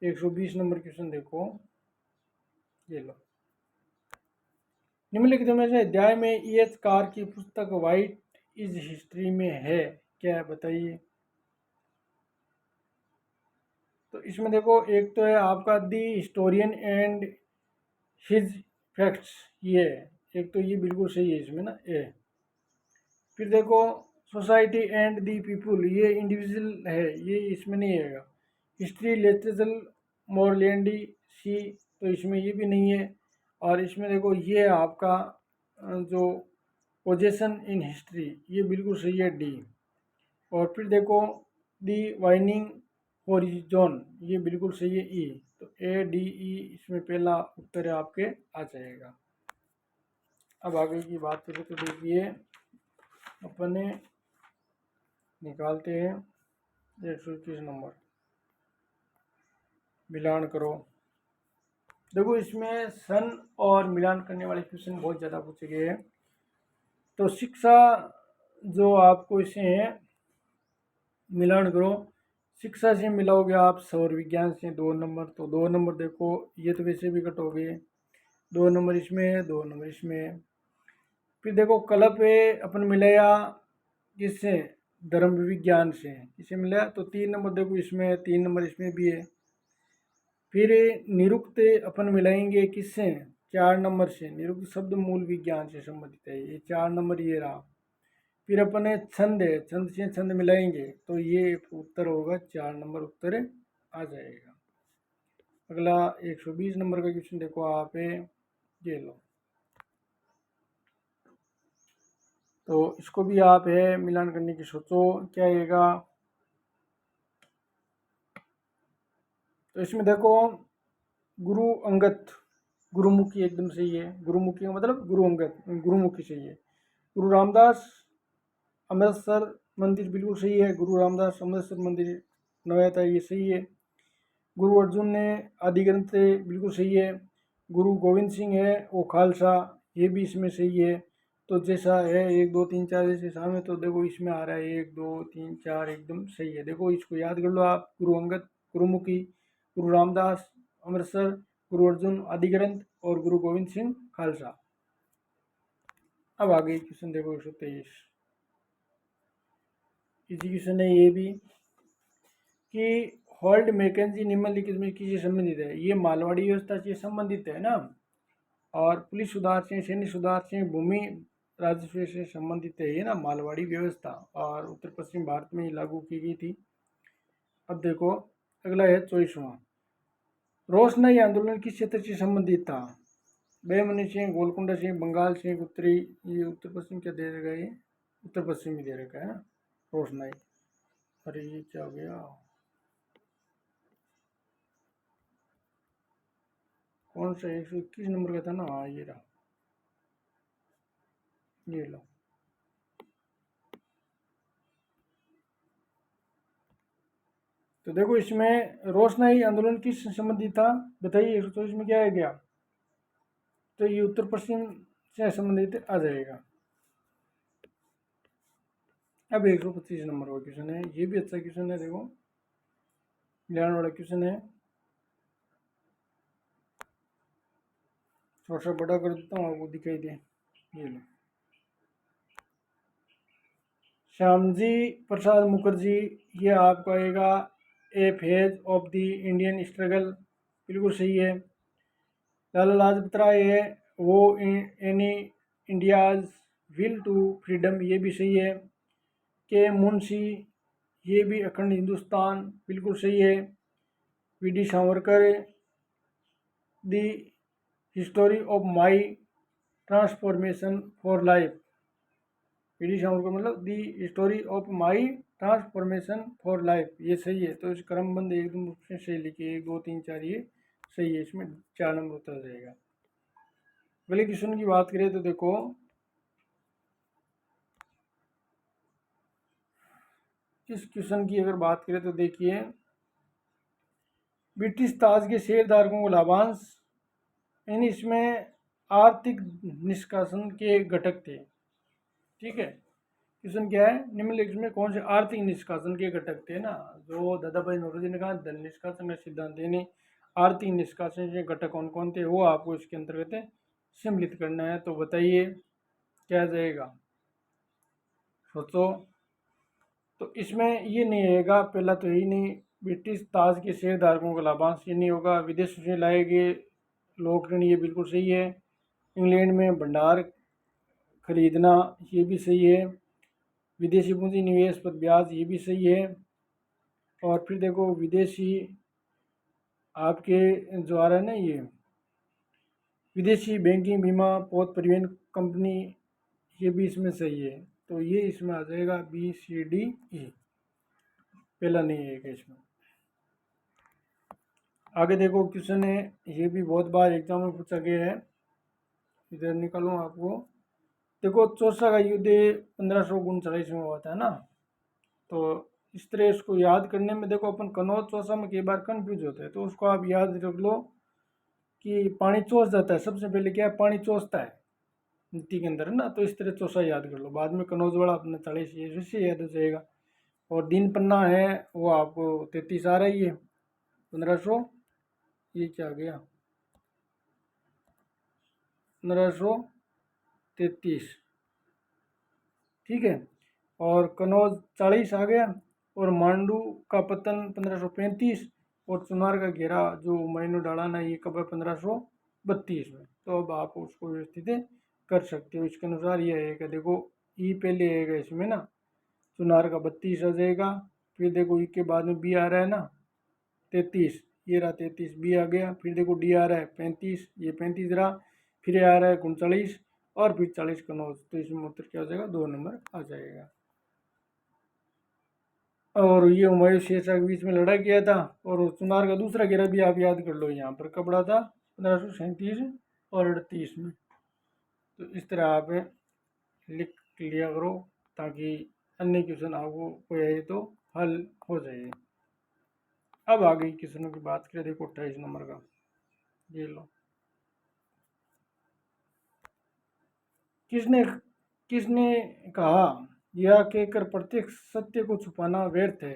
120 नंबर क्वेश्चन देखो, ये लो। निम्नलिखित में से अध्याय में एच कार की पुस्तक वाइट इज हिस्ट्री में है, क्या है बताइए। तो इसमें देखो एक तो है आपका दी हिस्टोरियन एंड हिज फैक्ट्स, ये है एक, तो ये बिल्कुल सही है इसमें ना ए। फिर देखो सोसाइटी एंड दी पीपुल, ये इंडिविजुअल है, ये इसमें नहीं आएगा। हिस्ट्री लिटरेचर मोरलैंडी सी, तो इसमें ये भी नहीं है। और इसमें देखो ये आपका जो पोजेशन इन हिस्ट्री, ये बिल्कुल सही है डी। और फिर देखो दी वाइनिंग हॉरिजॉन, ये बिल्कुल सही है ई, तो ए डी ई इसमें पहला उत्तर आपके आ जाएगा। अब आगे की बात करें तो देखिए अपने निकालते हैं 121 नंबर, मिलान करो। देखो इसमें सन और मिलान करने वाले क्वेश्चन बहुत ज़्यादा पूछे गए हैं। तो शिक्षा जो आपको इसे है मिलान करो, शिक्षा से मिलाओगे आप सौर विज्ञान से 2 नंबर, तो 2 नंबर देखो ये तो वैसे भी कट हो गए, 2 नंबर इसमें है, 2 नंबर इसमें है। फिर देखो कलप है अपन मिलाया किससे, धर्म विज्ञान से, किसे मिला, तो 3 नंबर देखो इसमें है, 3 नंबर इसमें भी है। फिर निरुक्त अपन मिलाएंगे किससे, 4 नंबर से, निरुक्त शब्द मूल विज्ञान से संबंधित है, ये 4 नंबर ये रहा। फिर अपन छंद है, छंद से छंद मिलाएंगे, तो ये उत्तर होगा 4 नंबर उत्तर आ जाएगा। अगला 120 नंबर का क्वेश्चन देखो आप, ये लो। तो इसको भी आप है मिलान करने की सोचो, क्या आएगा। तो इसमें देखो गुरु अंगद, गुरुमुखी एकदम सही है। गुरुमुखी का मतलब गुरु अंगद, गुरुमुखी सही है। गुरु रामदास अमृतसर मंदिर बिल्कुल सही है। गुरु रामदास अमृतसर मंदिर नवाया था, ये सही है। गुरु अर्जुन ने आदि ग्रंथ थे, बिल्कुल सही है। गुरु गोविंद सिंह है वो खालसा, ये भी इसमें सही है। तो जैसा है 1 2 3 4 जैसे सामने, तो देखो इसमें आ रहा है 1 2 3 4 एकदम सही है। देखो इसको याद कर लो आप, गुरु अंगद, गुरुमुखी, गुरु रामदास अमृतसर, गुरु अर्जुन आदि ग्रंथ और गुरु गोविंद सिंह खालसा। अब आगे क्वेश्चन देखो 123। इसी क्वेश्चन है ये भी कि होल्ड मैकेंजी निम्नलिखित में किससे संबंधित है। ये मालवाड़ी व्यवस्था से संबंधित है ना, और पुलिस सुधार से, सैन्य सुधार से, भूमि राजस्व से संबंधित है ये ना मालवाड़ी व्यवस्था, और उत्तर पश्चिम भारत में ही लागू की गई थी। अब देखो अगला है 24वां। रोशनाई आंदोलन किस क्षेत्र से संबंधित था। बेमनी से, गोलकुंडा से, बंगाल से, उत्तरी, ये उत्तर पश्चिम क्या दे रखा है, ये उत्तर पश्चिम ही दे रखा है ना रोशनाई। अरे ये क्या हो गया, कौन सा 121 नंबर का था ना, हाँ ये रहा, ये लो। तो देखो इसमें रोशनाई आंदोलन किस संबंधित था बताइए। 124 में क्या है गया, तो ये उत्तर पश्चिम से संबंधित आ जाएगा। अब 125 नंबर का क्वेश्चन है, ये भी अच्छा क्वेश्चन है, देखो ध्यान वाला क्वेश्चन है। थोड़ा सा बड़ा कर देता हूँ आपको दिखाई दे, ये लो। श्यामजी प्रसाद मुखर्जी, ये आपका आएगा a phase of the Indian struggle, बिल्कुल सही है। लाला लाजपत राय है वो any India's will to freedom, ये भी सही है। के मुंशी, ये भी अखंड हिंदुस्तान, बिल्कुल सही है। V D Savarkar, the history of my transformation for life, V D Savarkar मतलब the story of my transformation for life, ये सही है। तो इस क्रमबंद एकदम रूप से सही लिखिए, 1 2 3 4 ये सही है, इसमें 4 नंबर उत्तर आ जाएगा। अगले क्वेश्चन की बात करें तो देखो इस क्वेश्चन की अगर बात करें तो देखिए, ब्रिटिश ताज के शेयरधारकों को लाभांश, यानी इसमें आर्थिक निष्कासन के घटक थे, ठीक है। क्वेश्चन क्या है, निम्नलिखित में कौन से आर्थिक निष्कासन के घटक थे ना, जो दादा भाई नौरोजी ने कहा धन निष्कासन का सिद्धांत, यानी आर्थिक निष्कासन के घटक कौन कौन थे, वो आपको इसके अंतर्गत सम्मिलित करना है। तो बताइए क्या जाएगा, सोचो। तो इसमें ये नहीं आएगा, पहला तो यही नहीं, ब्रिटिश ताज के शेयरधारकों का लाभांश ये नहीं होगा। विदेशों से लाए गए लोक ऋण, ये बिल्कुल सही है। इंग्लैंड में भंडार खरीदना, ये भी सही है। विदेशी पूंजी निवेश पर ब्याज, ये भी सही है। और फिर देखो विदेशी आपके जो आ रहा है ना, ये विदेशी बैंकिंग, बीमा, पौध परिवहन कंपनी, ये भी इसमें सही है। तो ये इसमें आ जाएगा BCDE, पहला नहीं है इसमें। आगे देखो क्वेश्चन है, ये भी बहुत बार एग्जाम में पूछा गया है, इधर निकालूँ आपको। देखो चौसा का युद्ध 1539 में हुआ था ना, तो इस तरह इसको याद करने में देखो अपन कनौज चौसा में कई बार कंफ्यूज होते हैं, तो उसको आप याद रख लो कि पानी चौस जाता है, सबसे पहले क्या है, पानी चौसता है मिट्टी के अंदर है ना, तो इस तरह चौसा याद कर लो, बाद में कनौज वाला अपने 40 से याद हो जाएगा। और दिन पन्ना है वो आपको 33 आ रही है, 1500, ये क्या आ गया, 1533, ठीक है। और कनौज 40 आ गया, और मांडू का पतन 1535, और चुनार का घेरा जो मैनो डालाना ये कब है, 1532 में। तो अब आप उसको व्यवस्थित कर सकते हो, इसके अनुसार ये आएगा। देखो ई पहले आएगा इसमें ना, चुनार का 32 आ जाएगा, फिर देखो ई के बाद में बी आ रहा है ना 33, ये रहा 33, बी आ गया, फिर देखो डी आ रहा है 35, ये 35 रहा, फिर ये आ रहा है 39, और फिर 40 कनौज, तो इसमें उत्तर क्या हो जाएगा, 2 नंबर आ जाएगा। और ये हुमायूं शेरशाह के बीच में लड़ा किया था। और चुनार का दूसरा घेरा भी आप याद कर लो, यहाँ पर कब पड़ा था, 1537 और 38 में। तो इस तरह आप लिख लिया करो, ताकि अन्य क्वेश्चन आपको कोई आए तो हल हो जाए। अब आगे क्वेश्चनों की बात करें, देखो 28 नंबर का, ये लो। किसने किसने कहा, यह कहकर प्रत्यक्ष सत्य को छुपाना व्यर्थ है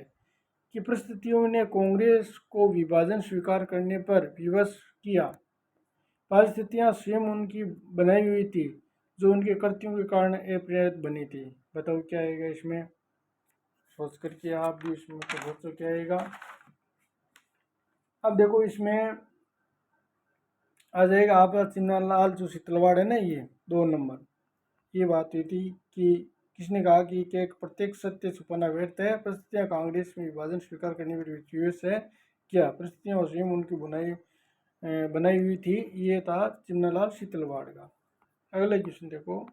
कि परिस्थितियों ने कांग्रेस को विभाजन स्वीकार करने पर विवश किया। परिस्थितियां स्वयं उनकी बनाई हुई थी, जो उनके कृत्यों के कारण अप्रेरित बनी थी। बताओ क्या आएगा इसमें, सोच करके आप भी इसमें तो सोचो क्या आएगा। अब देखो इसमें आ जाएगा आपका चिन्नालाल जो तलवाड़ है ना, ये 2 नंबर। ये बात हुई थी कि किसने कहा कि एक प्रत्येक सत्य छुपाना व्यर्थ है, परिस्थितियां कांग्रेस में विभाजन स्वीकार करने पर विवश है क्या, परिस्थितियां स्वयं उनकी बनाई हुई थी। ये था चिन्नालाल शीतलवाड़ का। अगला क्वेश्चन देखो,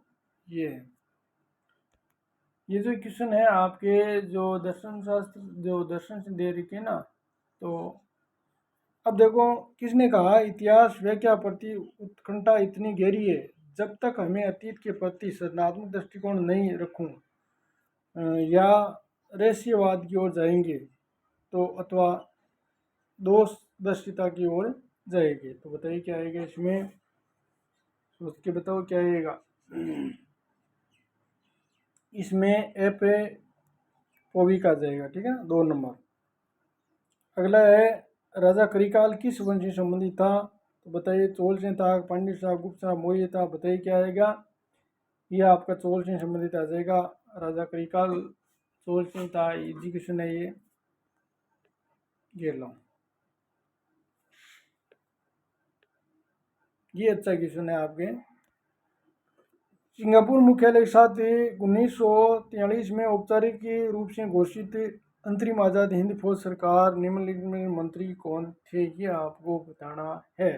ये है, ये जो क्वेश्चन है आपके जो दर्शन शास्त्र जो दर्शन से दे रखी है ना, तो अब देखो किसने कहा, इतिहास व्याख्या प्रति उत्कंठा इतनी गहरी है, जब तक हमें अतीत के प्रति सृजनात्मक दृष्टिकोण नहीं रखूं या रहस्यवाद की ओर जाएंगे, तो अथवा दोष दर्शिता की ओर जाएंगे। तो बताइए क्या आएगा इसमें, सोच के बताओ क्या आएगा। इसमें ए पे पोविक आ जाएगा, ठीक है ना, 2 नंबर। अगला है, राजा करिकाल किस वंश से संबंधित था। तो बताइए, चोल से था, पांड्य था, गुप्त था, मौर्य था। बताइए क्या आएगा, ये आपका चोल से संबंधित आ जाएगा। राजा करिकाल चोल से था, इजी क्वेश्चन है ये लो, ये अच्छा क्वेश्चन है आपके। सिंगापुर मुख्यालय के साथ 1943 में औपचारिक रूप से घोषित अंतरिम आज़ाद हिंद फौज सरकार निम्नलिखित में मंत्री कौन थे, ये आपको बताना है।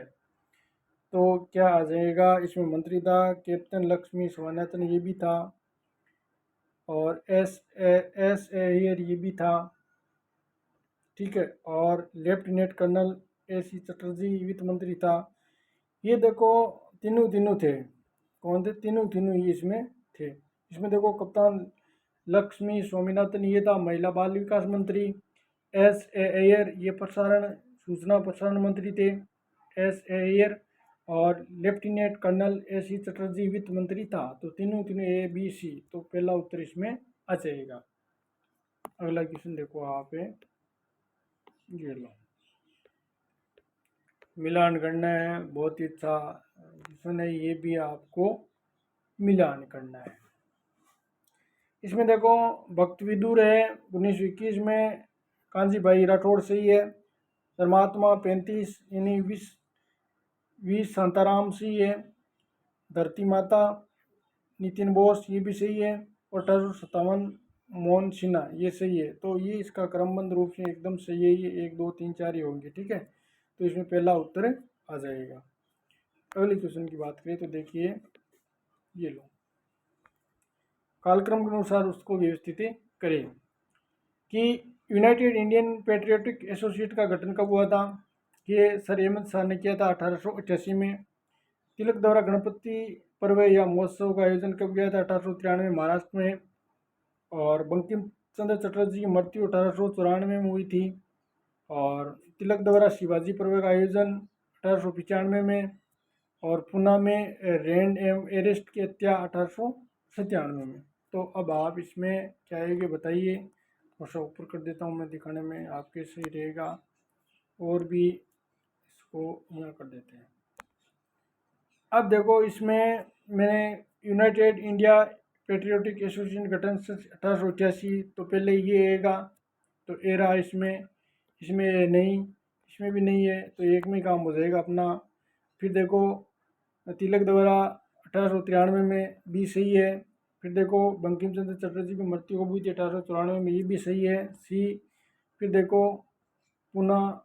तो क्या आ जाएगा इसमें, मंत्री था कैप्टन लक्ष्मी स्वामीनाथन, ये भी था, और एस अय्यर ये भी था, ठीक है, और लेफ्टिनेंट कर्नल AC चटर्जी वित्त मंत्री था। ये देखो तीनों तीनों थे, कौन थे, तीनों तीनों ही इसमें थे। इसमें देखो कप्तान लक्ष्मी स्वामीनाथन ये था महिला बाल विकास मंत्री, अय्यर ये सूचना प्रसारण मंत्री थे, अय्यर, और लेफ्टिनेंट कर्नल AC चटर्जी वित्त मंत्री था। तो तीनों तीनों ABC, तो पहला उत्तर इसमें आ जाएगा। अगला क्वेश्चन देखो आप, ये लो, मिलान करना है, बहुत ही अच्छा क्वेश्चन है, ये भी आपको मिलान करना है। इसमें देखो भक्त विदुर है 1921 में, कांजी भाई राठौड़ सही है, धर्मात्मा 35 यानी वी शांताराम सही है, धरती माता नितिन बोस ये भी सही है, और 1857 मोहन सिन्हा ये सही है। तो ये इसका क्रमबद्ध रूप से एकदम सही है, ये 1 2 3 4 ही होंगे, ठीक है। तो इसमें पहला उत्तर आ जाएगा। अगले क्वेश्चन की बात करें तो देखिए, ये लो, कालक्रम के अनुसार उसको व्यवस्थित करें कि यूनाइटेड इंडियन पेट्रियोटिक एसोसिएट का गठन कब हुआ था। ये सर अहमद शाह ने किया था 1888 में। तिलक द्वारा गणपति पर्व या महोत्सव का आयोजन कब किया था, 1893 महाराष्ट्र में। और बंकिम चंद्र चटर्जी की मृत्यु 1894 में हुई थी। और तिलक द्वारा शिवाजी पर्व का आयोजन 1895 में। और पुणे में रैंड एरेस्ट की हत्या 1897 में। तो अब आप इसमें क्या आएगा बताइए, थोड़ा सा ऊपर कर देता हूँ मैं दिखाने में आपके सही रहेगा, और भी इसको यहाँ कर देते हैं। अब देखो इसमें मैंने यूनाइटेड इंडिया पेट्रियोटिक एसोसिएशन गठन 1888, तो पहले ये आएगा, तो ए रहा इसमें, इसमें नहीं, इसमें भी नहीं है, तो एक में काम हो जाएगा अपना। फिर देखो तिलक द्वारा 1893 में भी सही है। फिर देखो बंकिम चंद्र चटर्जी की मृत्यु कब हुई थी, 1894 में, ये भी सही है, सी। फिर देखो पुनः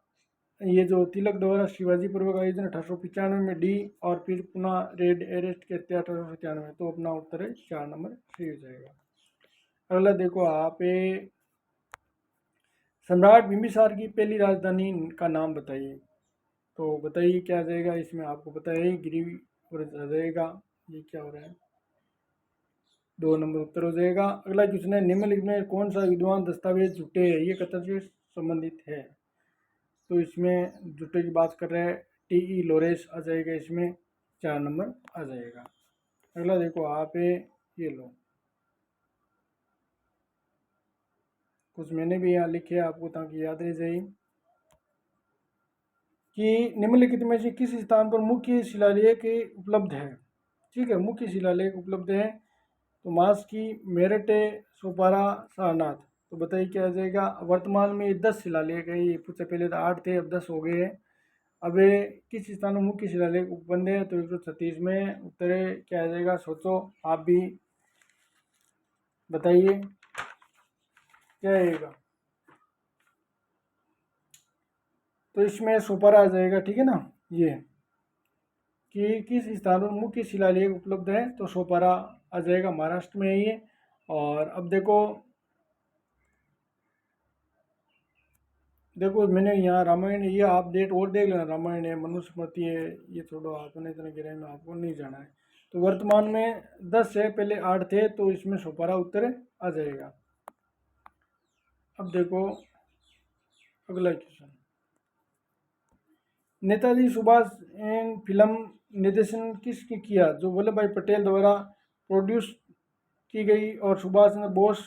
ये जो तिलक द्वारा शिवाजी पर्व का आयोजन 1895 में, डी। और फिर पुनः रेड एरेस्ट के हत्या 1897 में। तो अपना उत्तर है 4 नंबर सही हो जाएगा। अगला देखो आप सम्राट बिंबिसार की पहली राजधानी का नाम बताइए। तो बताइए क्या आ जाएगा इसमें, आपको पता है गिरिव्रत आ जाएगा। ये क्या हो रहा है, 2 नंबर उत्तर हो जाएगा। अगला क्वेश्चन है, निम्नलिखित में कौन सा विद्वान दस्तावेज झूठे है, ये कथन से संबंधित है। तो इसमें झूठे की बात कर रहे हैं, टी लोरेस आ जाएगा इसमें, 4 नंबर आ जाएगा। अगला देखो आप ये लो, कुछ मैंने भी यहाँ लिखे आपको ताकि याद रह जाए कि निम्नलिखित में से किस स्थान पर मुख्य शिलालेख उपलब्ध है। ठीक है, मुख्य शिलालेख उपलब्ध है। तो मास की मेरठ, सोपारा, सारनाथ। तो बताइए क्या आ जाएगा। वर्तमान में 10 शिलालेख है, ये पूछे पहले तो 8 थे, अब 10 हो गए हैं। अब ये किस स्थान में मुख्य शिलालेख उपलब्ध है, तो 136 में उत्तर क्या आ जाएगा, सोचो आप भी बताइए क्या आएगा। तो इसमें सोपारा आ जाएगा, ठीक है ना। ये कि किस स्थान पर मुख्य शिलालेख उपलब्ध है, तो सोपारा आ जाएगा, महाराष्ट्र में है ये। और अब देखो देखो मैंने यहाँ रामायण, ये आप डेट और देख लेना, रामायण है, मनुस्मृति है, ये छोड़ो, आपने इतना गहराई में आपको नहीं जाना है। तो वर्तमान में 10 है, पहले 8 थे, तो इसमें सोपारा उत्तर आ जाएगा। अब देखो अगला क्वेश्चन, नेताजी सुभाष फिल्म निर्देशन किसने किया, जो वल्लभ भाई पटेल द्वारा प्रोड्यूस की गई और सुभाष चंद्र बोस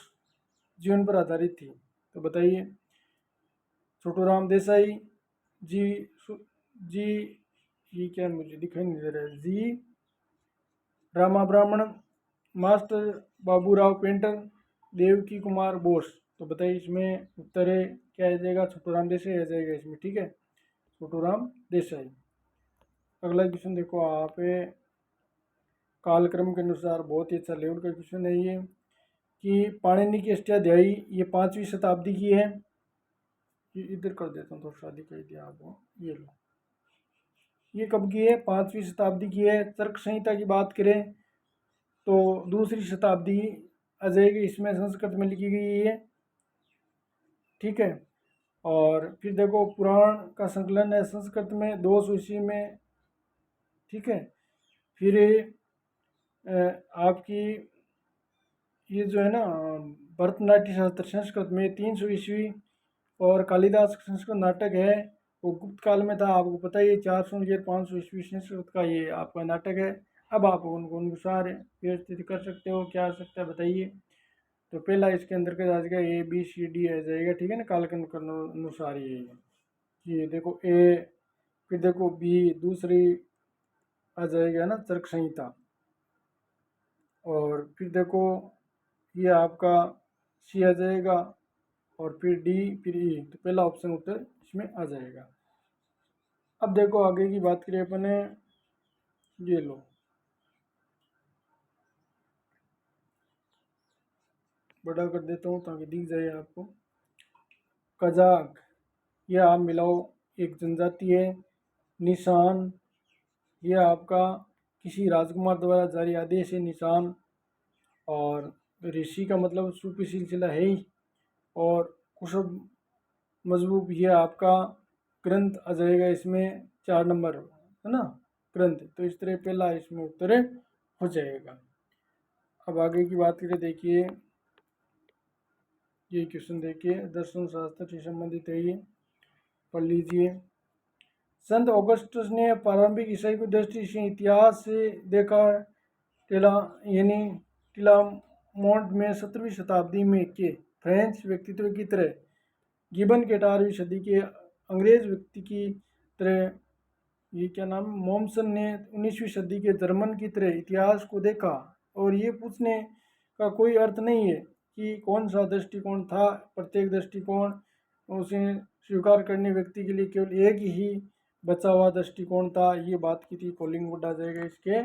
जीवन पर आधारित थी। तो बताइए, छोटू राम देसाई जी, जी, ये क्या मुझे दिखाई नहीं दे रहा है, जी रामा ब्राह्मण, मास्टर बाबूराव पेंटर, देवकी कुमार बोस। तो बताइए इसमें उत्तर है क्या आ जाएगा, छोटू राम देसाई आ जाएगा इसमें, ठीक है, छोटू राम देसाई। अगला क्वेश्चन देखो आप, कालक्रम के अनुसार बहुत ही अच्छा लेवल का क्वेश्चन है ये, कि पाणिनि की अष्टाध्यायी ये 5वीं शताब्दी की है। ये इधर कर देता हूँ, तो शादी कर दिया आपको, ये लो, ये कब की है, 5वीं शताब्दी की है। तर्क संहिता की बात करें तो 2री शताब्दी आ जाएगी, इसमें संस्कृत में लिखी गई है, ठीक है। और फिर देखो पुराण का संकलन है संस्कृत में 200 ईस्वी में, ठीक है। फिर आपकी ये जो है ना, भरतनाट्य शास्त्र संस्कृत में 300 ईस्वी। और कालिदास का संस्कृत नाटक है, वो गुप्त काल में था, आपको पता ही है, 400 या 500 ईस्वी संस्कृत का ये आपका नाटक है। अब आप उनको अनुसार व्यवस्थित कर सकते हो, क्या आ सकता है बताइए। तो पहला इसके अंदर का आ जाएगा ABCD आ जाएगा, ठीक है ना, कालक्रम के अनुसार ये देखो ए, फिर देखो बी, दूसरी आ जाएगा ना तर्क संहिता। और फिर देखो ये आपका सी आ जाएगा, और फिर डी, फिर ई। तो पहला ऑप्शन उत्तर इसमें आ जाएगा। अब देखो आगे की बात करें अपने, ये लो, बड़ा कर देता हूँ ताकि दिख जाए आपको। कजाक, ये आप मिलाओ, एक जनजाति है। निशान, ये आपका किसी राजकुमार द्वारा जारी आदेश है, निशान। और ऋषि का मतलब सूफी सिलसिला है ही। और कुशब मजबूब, ये आपका ग्रंथ आ जाएगा इसमें, 4 नंबर है ना, ग्रंथ। तो इस तरह पहला इसमें उत्तर हो जाएगा। अब आगे की बात करें, देखिए ये क्वेश्चन देखिए, दर्शन शास्त्र से संबंधित है, ये पढ़ लीजिए। संत ऑगस्टस ने प्रारंभिक ईसाई को दृष्टि से इतिहास से देखा, टिला यानी टिलामोंट में 17वीं शताब्दी में के फ्रेंच व्यक्तित्व की तरह गिबन के 18वीं सदी के अंग्रेज व्यक्ति की तरह, ये क्या नाम, मोमसन ने 19वीं सदी के जर्मन की तरह इतिहास को देखा। और ये पूछने का कोई अर्थ नहीं है कि कौन सा दृष्टिकोण था, प्रत्येक दृष्टिकोण उसे स्वीकार करने व्यक्ति के लिए केवल एक ही बचा हुआ दृष्टिकोण था, ये बात की थी कोलिंगवुड आ जाएगा इसके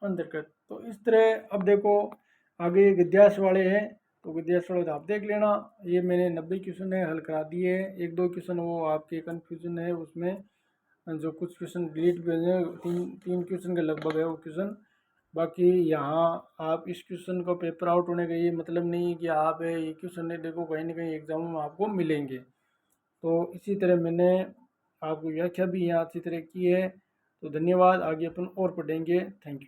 अंतर्गत। तो इस तरह अब देखो आगे गद्यास वाले हैं, तो गद्यास वाले तो आप देख लेना, ये मैंने 90 क्वेश्चन है हल करा दिए हैं। 1-2 क्वेश्चन वो आपके कन्फ्यूजन है, उसमें जो कुछ क्वेश्चन डिलीट भी हैं, 3 क्वेश्चन के लगभग है वो क्वेश्चन। बाकी यहाँ आप इस क्वेश्चन को पेपर आउट होने का ये मतलब नहीं है कि आप ये क्वेश्चन नहीं देखो, कहीं ना कहीं एग्जाम में आपको मिलेंगे। तो इसी तरह मैंने आपको व्याख्या भी यहाँ अच्छी तरह की है। तो धन्यवाद, आगे अपन और पढ़ेंगे। Thank you.